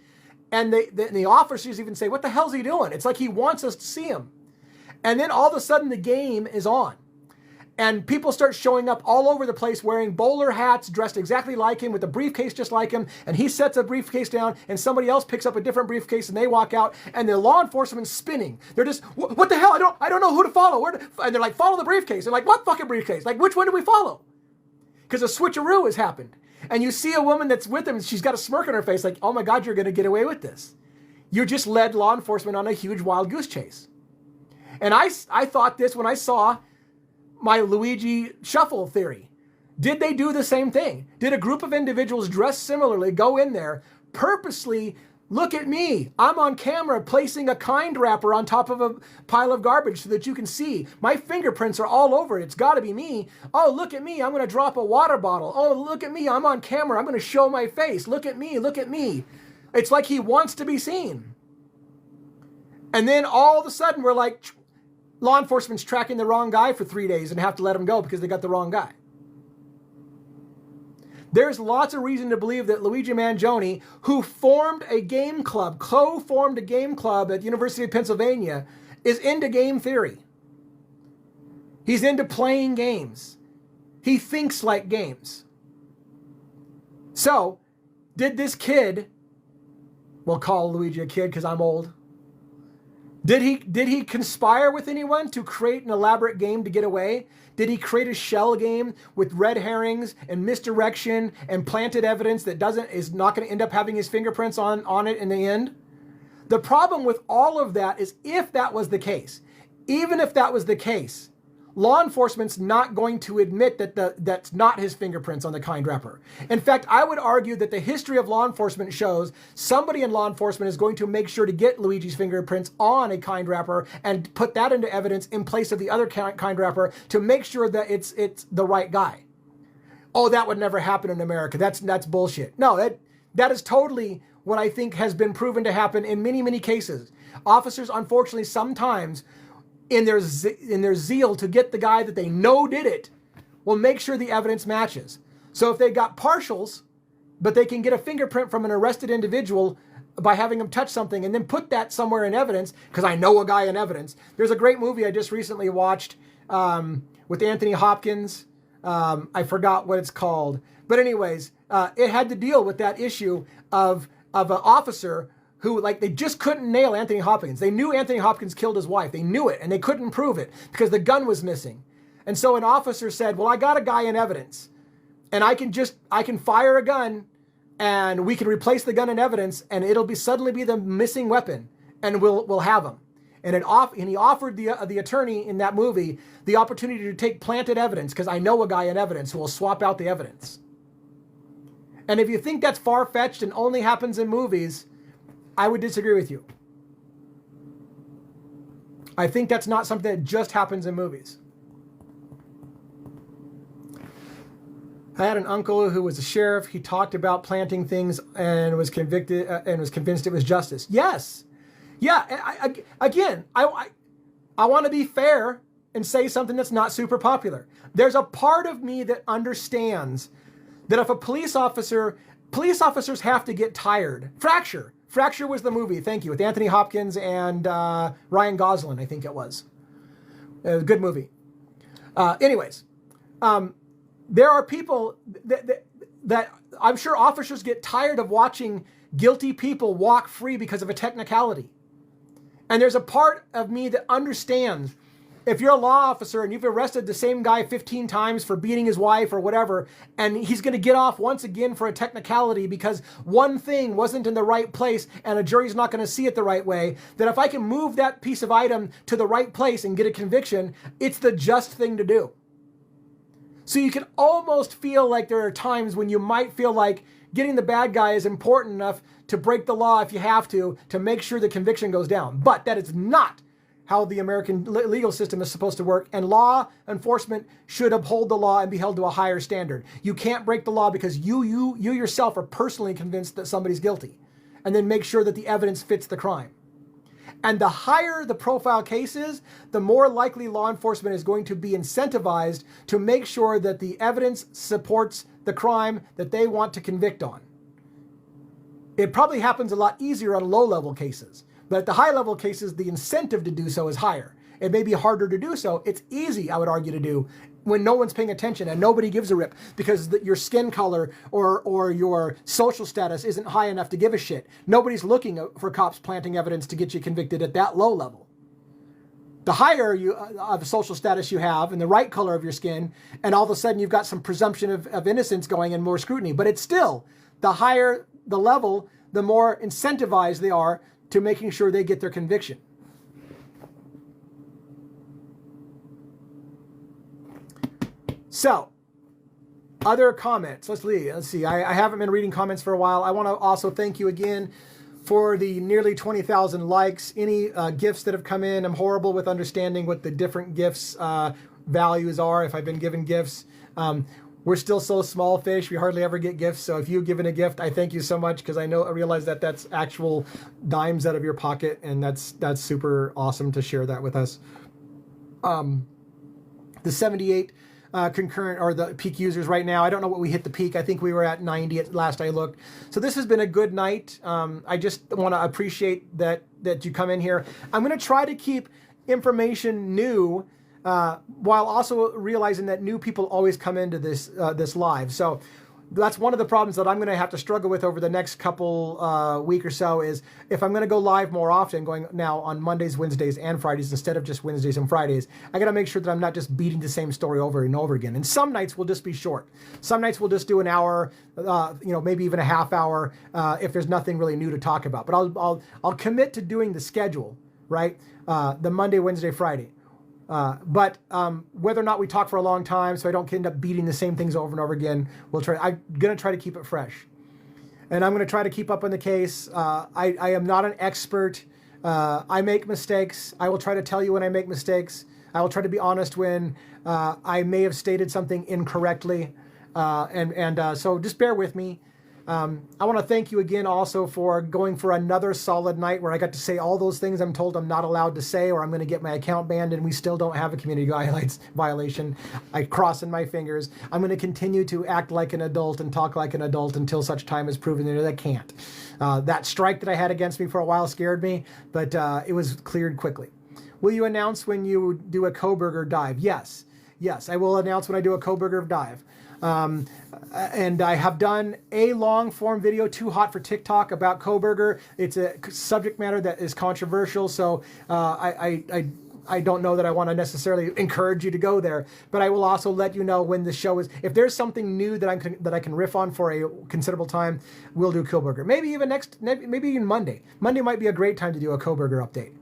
And the officers even say, what the hell's he doing? It's like he wants us to see him. And then all of a sudden the game is on. And people start showing up all over the place wearing bowler hats, dressed exactly like him, with a briefcase just like him. And he sets a briefcase down and somebody else picks up a different briefcase and they walk out and the law enforcement's spinning. They're just, what the hell? I don't know who to follow. And they're like, follow the briefcase. They're like, what fucking briefcase? Like, which one do we follow? Because a switcheroo has happened. And you see a woman that's with him, and she's got a smirk on her face like, oh my God, you're going to get away with this. You just led law enforcement on a huge wild goose chase. And I thought this when I saw my Luigi shuffle theory. Did they do the same thing? Did a group of individuals dressed similarly go in there, purposely, look at me, I'm on camera placing a kind wrapper on top of a pile of garbage so that you can see. My fingerprints are all over it. It's got to be me. Oh, look at me, I'm going to drop a water bottle. Oh, look at me, I'm on camera. I'm going to show my face. Look at me, look at me. It's like he wants to be seen. And then all of a sudden we're like, law enforcement's tracking the wrong guy for 3 days and have to let him go because they got the wrong guy. There's lots of reason to believe that Luigi Mangione, who formed a game club, co-formed a game club at the University of Pennsylvania, is into game theory. He's into playing games. He thinks like games. So, did this kid, we'll call Luigi a kid because I'm old, did he conspire with anyone to create an elaborate game to get away? Did he create a shell game with red herrings and misdirection and planted evidence that is not going to end up having his fingerprints on it in the end? The problem with all of that is if that was the case, even if that was the case, law enforcement's not going to admit that that's not his fingerprints on the kind wrapper. In fact, I would argue that the history of law enforcement shows somebody in law enforcement is going to make sure to get Luigi's fingerprints on a kind wrapper and put that into evidence in place of the other kind wrapper to make sure that it's the right guy. Oh, that would never happen in America. That's bullshit. No, that is totally what I think has been proven to happen in many, many cases. Officers, unfortunately, sometimes in their zeal to get the guy that they know did it, will make sure the evidence matches. So if they got partials, but they can get a fingerprint from an arrested individual by having him touch something and then put that somewhere in evidence, because I know a guy in evidence. There's a great movie I just recently watched with Anthony Hopkins. I forgot what it's called. But anyways, it had to deal with that issue of an officer who, like, they just couldn't nail Anthony Hopkins. They knew Anthony Hopkins killed his wife. They knew it, and they couldn't prove it because the gun was missing. And so an officer said, well, I got a guy in evidence, and I can fire a gun, and we can replace the gun in evidence, and it'll suddenly be the missing weapon, and we'll have him. And he offered the attorney in that movie the opportunity to take planted evidence, because I know a guy in evidence who will swap out the evidence. And if you think that's far-fetched and only happens in movies, I would disagree with you. I think that's not something that just happens in movies. I had an uncle who was a sheriff. He talked about planting things and was convicted and was convinced it was justice. Yes. Yeah. I want to be fair and say something that's not super popular. There's a part of me that understands that if a police officers have to get tired. Fracture was the movie, thank you, with Anthony Hopkins and Ryan Gosling, I think it was. A good movie. Anyways, there are people that I'm sure officers get tired of watching guilty people walk free because of a technicality. And there's a part of me that understands if you're a law officer and you've arrested the same guy 15 times for beating his wife or whatever, and he's going to get off once again for a technicality because one thing wasn't in the right place and a jury's not going to see it the right way, that if I can move that piece of item to the right place and get a conviction, it's the just thing to do. So you can almost feel like there are times when you might feel like getting the bad guy is important enough to break the law if you have to make sure the conviction goes down. But that is not how the American legal system is supposed to work, and law enforcement should uphold the law and be held to a higher standard. You can't break the law because you yourself are personally convinced that somebody's guilty, and then make sure that the evidence fits the crime. And the higher the profile case is, the more likely law enforcement is going to be incentivized to make sure that the evidence supports the crime that they want to convict on. It probably happens a lot easier on low-level cases. But at the high-level cases, the incentive to do so is higher. It may be harder to do so. It's easy, I would argue, to do when no one's paying attention and nobody gives a rip because your skin color or your social status isn't high enough to give a shit. Nobody's looking for cops planting evidence to get you convicted at that low level. The higher of social status you have and the right color of your skin, and all of a sudden you've got some presumption of innocence going and more scrutiny. But it's still, the higher the level, the more incentivized they are to making sure they get their conviction. So, other comments. Let's see. I haven't been reading comments for a while. I want to also thank you again for the nearly 20,000 likes. Any gifts that have come in, I'm horrible with understanding what the different gifts values are if I've been given gifts. We're still so small fish, we hardly ever get gifts. So if you've given a gift, I thank you so much, because I realize that that's actual dimes out of your pocket, and that's super awesome to share that with us. The 78 concurrent or the peak users right now, I don't know what we hit the peak. I think we were at 90 at last I looked. So this has been a good night. I just want to appreciate that you come in here. I'm going to try to keep information new, while also realizing that new people always come into this live. So that's one of the problems that I'm going to have to struggle with over the next couple week or so, is if I'm going to go live more often, going now on Mondays, Wednesdays, and Fridays instead of just Wednesdays and Fridays, I got to make sure that I'm not just beating the same story over and over again. And some nights will just be short. Some nights we'll just do an hour, maybe even a half hour, if there's nothing really new to talk about. But I'll commit to doing the schedule, right? The Monday, Wednesday, Friday. But whether or not we talk for a long time, so I don't end up beating the same things over and over again, I'm going to try to keep it fresh. And I'm going to try to keep up on the case. I am not an expert. I make mistakes. I will try to tell you when I make mistakes. I will try to be honest when I may have stated something incorrectly. So just bear with me. I want to thank you again also for going for another solid night where I got to say all those things I'm told I'm not allowed to say, or I'm going to get my account banned, and we still don't have a community guidelines violation. I crossing my fingers. I'm going to continue to act like an adult and talk like an adult until such time is proven that I can't. That strike that I had against me for a while scared me, but it was cleared quickly. Will you announce when you do a Kohberger dive? Yes, I will announce when I do a Kohberger dive. And I have done a long form video, Too Hot for TikTok, about Kohberger. It's a subject matter that is controversial, so I don't know that I want to necessarily encourage you to go there, but I will also let you know when the show is. If there's something new that I can riff on for a considerable time, we'll do Kohberger. Maybe even Monday. Monday might be a great time to do a Kohberger update.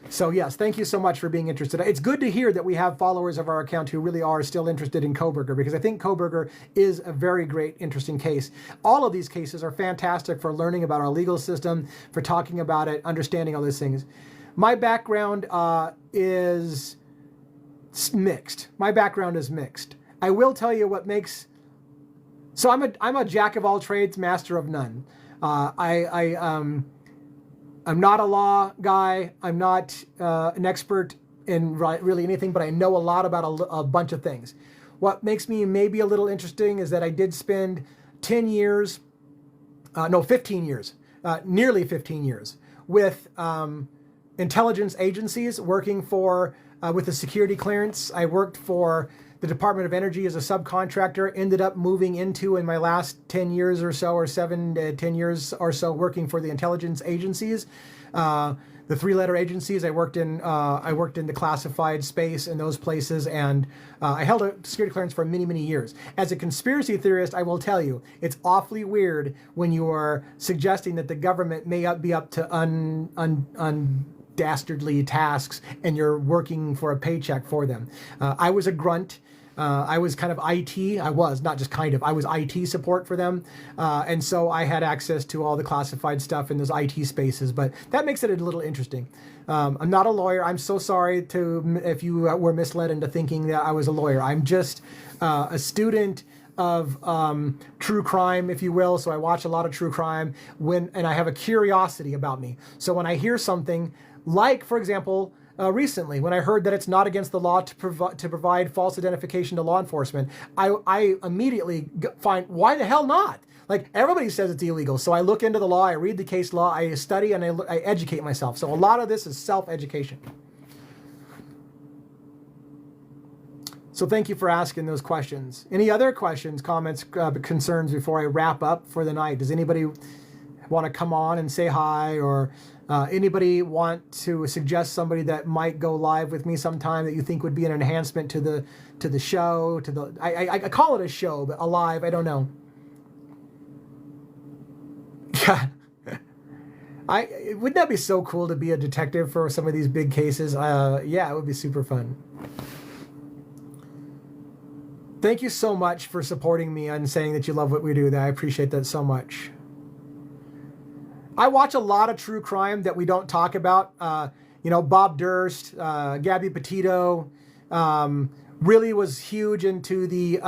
So yes, thank you so much for being interested. It's good to hear that we have followers of our account who really are still interested in Kohberger, because I think Kohberger is a very great, interesting case. All of these cases are fantastic for learning about our legal system, for talking about it, understanding all these things. My background is mixed. I will tell you what makes... So I'm a jack of all trades, master of none. I'm not a law guy. I'm not an expert in really anything, but I know a lot about a bunch of things. What makes me maybe a little interesting is that I did spend 15 years, nearly 15 years with intelligence agencies working with a security clearance. I worked for the Department of Energy as a subcontractor, ended up moving into, in my last 10 years or so, or 7 to 10 years or so, working for the intelligence agencies. The three-letter agencies, I worked in the classified space in those places, and I held a security clearance for many, many years. As a conspiracy theorist, I will tell you, it's awfully weird when you are suggesting that the government may be up to dastardly tasks and you're working for a paycheck for them. I was a grunt. I was kind of IT. I was not just kind of. I was IT support for them, and so I had access to all the classified stuff in those IT spaces. But that makes it a little interesting. I'm not a lawyer. I'm so sorry if you were misled into thinking that I was a lawyer. I'm just a student of true crime, if you will. So I watch a lot of true crime and I have a curiosity about me. So when I hear something like, for example, recently, when I heard that it's not against the law to provide false identification to law enforcement, I immediately find, why the hell not? Like, everybody says it's illegal. So I look into the law, I read the case law, I study, and I educate myself. So a lot of this is self-education. So thank you for asking those questions. Any other questions, comments, concerns before I wrap up for the night? Does anybody want to come on and say hi, or anybody want to suggest somebody that might go live with me sometime that you think would be an enhancement to the show? I call it a show, but a live, I don't know. Yeah. Wouldn't that be so cool to be a detective for some of these big cases? Yeah, it would be super fun. Thank you so much for supporting me and saying that you love what we do. I appreciate that so much. I watch a lot of true crime that we don't talk about. Bob Durst, Gabby Petito, really was huge into the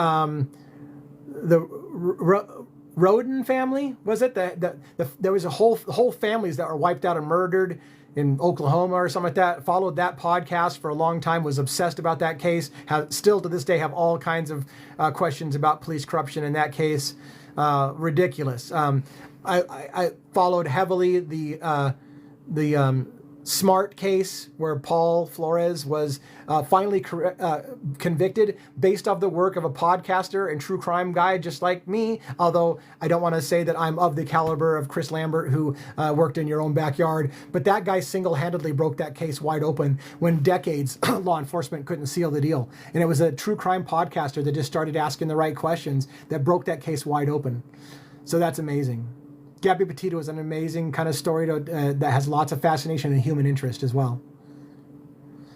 Roden family. Was it there was a whole families that were wiped out and murdered in Oklahoma or something like that? Followed that podcast for a long time, was obsessed about that case, still to this day have all kinds of questions about police corruption in that case. Ridiculous. I followed heavily the Smart case, where Paul Flores was finally convicted based off the work of a podcaster and true crime guy just like me, although I don't want to say that I'm of the caliber of Chris Lambert, who worked in your own backyard, but that guy single-handedly broke that case wide open when decades law enforcement couldn't seal the deal. And it was a true crime podcaster that just started asking the right questions that broke that case wide open. So that's amazing. Gabby Petito is an amazing kind of story that has lots of fascination and human interest as well.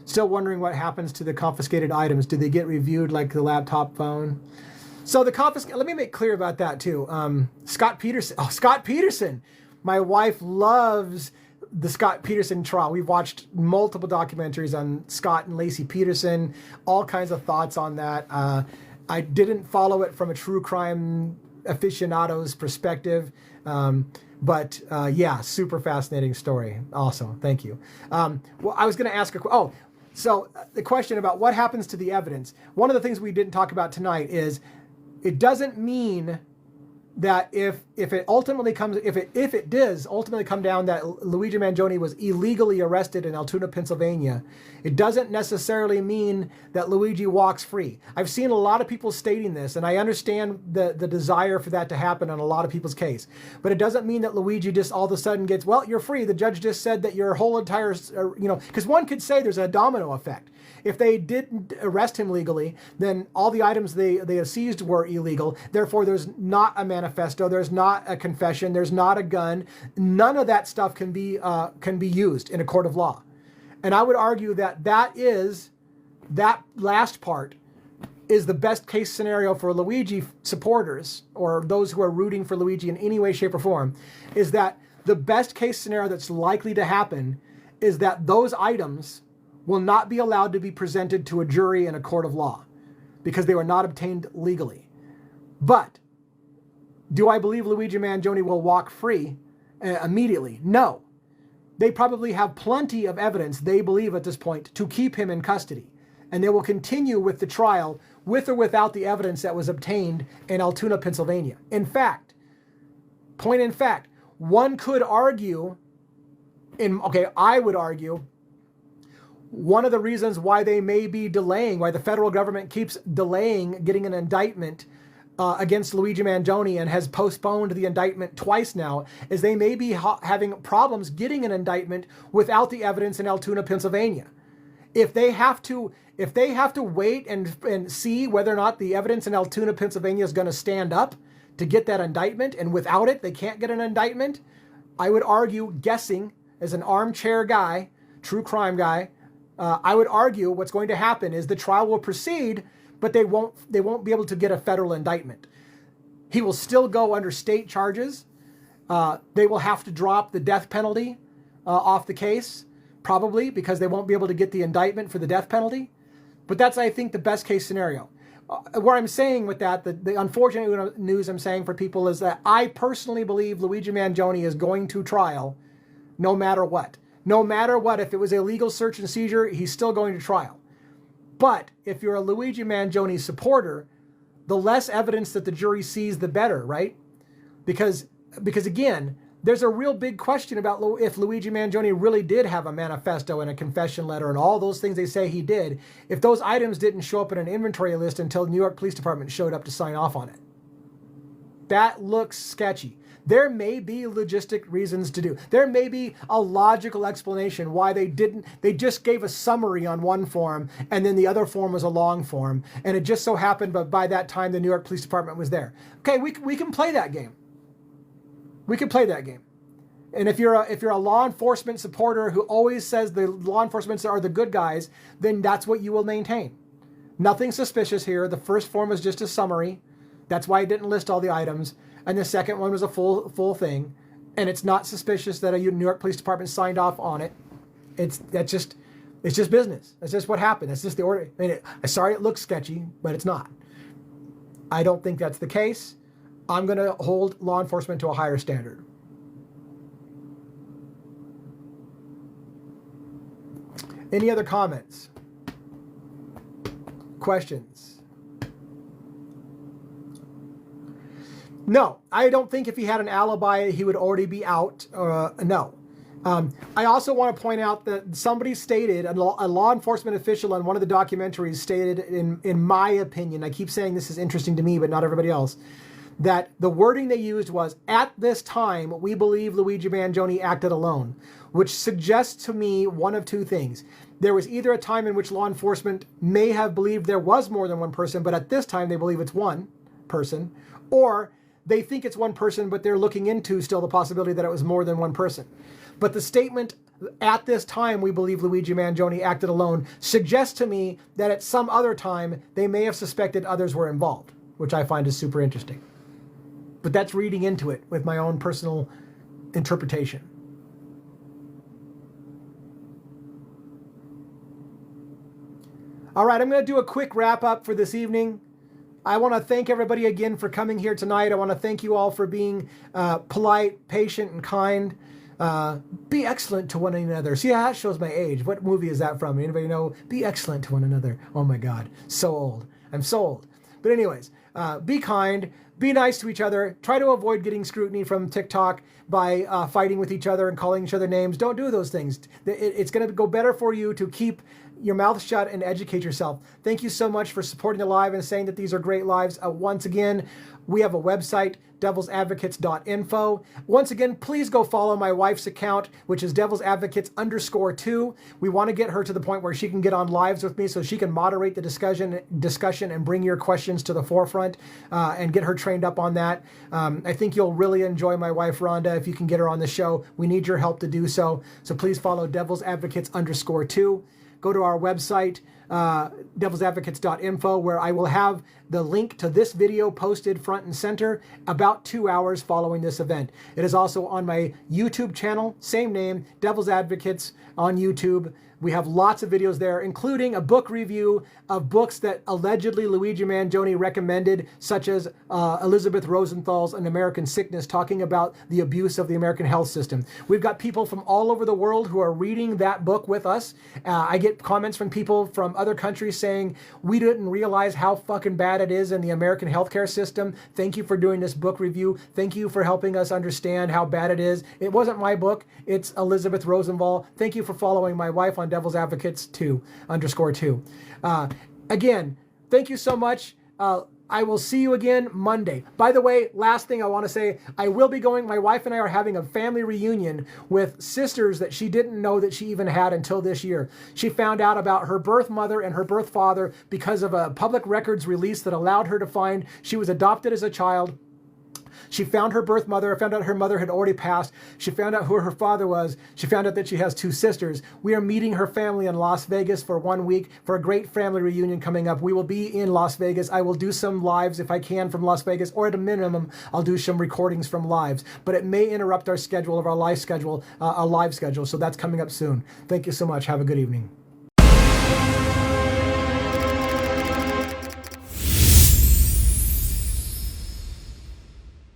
Still wondering what happens to the confiscated items. Do they get reviewed like the laptop phone? So let me make clear about that too. Scott Peterson. Oh, Scott Peterson. My wife loves the Scott Peterson trial. We've watched multiple documentaries on Scott and Lacey Peterson, all kinds of thoughts on that. I didn't follow it from a true crime aficionado's perspective. But yeah, super fascinating story. Awesome. Thank you. Well, I was going to ask so the question about what happens to the evidence. One of the things we didn't talk about tonight is it doesn't mean that if it does ultimately come down that Luigi Mangione was illegally arrested in Altoona, Pennsylvania, it doesn't necessarily mean that Luigi walks free. I've seen a lot of people stating this, and I understand the desire for that to happen on a lot of people's case, but it doesn't mean that Luigi just all of a sudden gets, well, you're free. The judge just said that your whole entire, because one could say there's a domino effect. If they didn't arrest him legally, then all the items they have seized were illegal. Therefore, there's not a manifesto, there's not a confession, there's not a gun. None of that stuff can be used in a court of law. And I would argue that that last part is the best case scenario for Luigi supporters, or those who are rooting for Luigi in any way, shape, or form, is that the best case scenario that's likely to happen is that those items will not be allowed to be presented to a jury in a court of law because they were not obtained legally. But do I believe Luigi Mangione will walk free immediately? No. They probably have plenty of evidence, they believe at this point, to keep him in custody. And they will continue with the trial with or without the evidence that was obtained in Altoona, Pennsylvania. In fact, one could argue, I would argue, one of the reasons why they may be delaying, why the federal government keeps delaying getting an indictment against Luigi Mangione and has postponed the indictment twice now, is they may be having problems getting an indictment without the evidence in Altoona, Pennsylvania. If they have to wait and see whether or not the evidence in Altoona, Pennsylvania is going to stand up to get that indictment, and without it they can't get an indictment, I would argue, guessing as an armchair guy, true crime guy, I would argue what's going to happen is the trial will proceed, but they won't be able to get a federal indictment. He will still go under state charges. They will have to drop the death penalty off the case, probably, because they won't be able to get the indictment for the death penalty. But that's, I think, the best case scenario. Where I'm saying with that, the unfortunate news I'm saying for people is that I personally believe Luigi Mangione is going to trial no matter what. No matter what, if it was a legal search and seizure, he's still going to trial. But if you're a Luigi Mangione supporter, the less evidence that the jury sees, the better, right? Because again, there's a real big question about if Luigi Mangione really did have a manifesto and a confession letter and all those things they say he did, if those items didn't show up in an inventory list until the New York Police Department showed up to sign off on it. That looks sketchy. There may be logistic reasons to do. There may be a logical explanation why they didn't. They just gave a summary on one form and then the other form was a long form. And it just so happened, but by that time the New York Police Department was there. Okay, we can play that game. We can play that game. And if you're a law enforcement supporter who always says the law enforcement are the good guys, then that's what you will maintain. Nothing suspicious here. The first form was just a summary. That's why I didn't list all the items. And the second one was a full thing. And it's not suspicious that a New York Police Department signed off on it. It's just business. That's just what happened. That's just the order. I mean, sorry it looks sketchy, but it's not. I don't think that's the case. I'm going to hold law enforcement to a higher standard. Any other comments? Questions? No, I don't think if he had an alibi, he would already be out. No. I also want to point out that somebody stated, a law enforcement official on one of the documentaries stated, in my opinion, I keep saying this is interesting to me, but not everybody else, that the wording they used was, at this time, we believe Luigi Mangione acted alone, which suggests to me one of two things. There was either a time in which law enforcement may have believed there was more than one person, but at this time they believe it's one person, or they think it's one person, but they're looking into still the possibility that it was more than one person. But the statement, at this time, we believe Luigi Mangione acted alone, suggests to me that at some other time, they may have suspected others were involved, which I find is super interesting. But that's reading into it with my own personal interpretation. All right, I'm going to do a quick wrap up for this evening. I want to thank everybody again for coming here tonight. I want to thank you all for being polite, patient, and kind. Be excellent to one another. See, that shows my age. What movie is that from? Anybody know? Be excellent to one another. Oh my God, so old. I'm so old. But anyways, be kind. Be nice to each other. Try to avoid getting scrutiny from TikTok by fighting with each other and calling each other names. Don't do those things. It's going to go better for you to keep your mouth shut and educate yourself. Thank you so much for supporting the live and saying that these are great lives. Once again, we have a website, devilsadvocates.info. Once again, please go follow my wife's account, which is devilsadvocates_2. We want to get her to the point where she can get on lives with me so she can moderate the discussion and bring your questions to the forefront and get her trained up on that. I think you'll really enjoy my wife, Rhonda, if you can get her on the show. We need your help to do so. So please follow devilsadvocates_2. Go to our website, devilsadvocates.info, where I will have the link to this video posted front and center about 2 hours following this event. It is also on my YouTube channel, same name, Devil's Advocates on YouTube. We have lots of videos there, including a book review of books that allegedly Luigi Mangione recommended, such as Elizabeth Rosenthal's An American Sickness, talking about the abuse of the American health system. We've got people from all over the world who are reading that book with us. I get comments from people from other countries saying, we didn't realize how fucking bad it is in the American healthcare system. Thank you for doing this book review. Thank you for helping us understand how bad it is. It wasn't my book. It's Elizabeth Rosenthal. Thank you for following my wife on Devil's Advocates _2. Again, thank you so much. I will see you again Monday. By the way, last thing I want to say, I will be going, my wife and I are having a family reunion with sisters that she didn't know that she even had until this year. She found out about her birth mother and her birth father because of a public records release that allowed her to find she was adopted as a child. She found her birth mother, found out her mother had already passed. She found out who her father was. She found out that she has 2 sisters. We are meeting her family in Las Vegas for 1 week for a great family reunion coming up. We will be in Las Vegas. I will do some lives if I can from Las Vegas, or at a minimum, I'll do some recordings from lives. But it may interrupt our schedule of our live schedule, so that's coming up soon. Thank you so much. Have a good evening.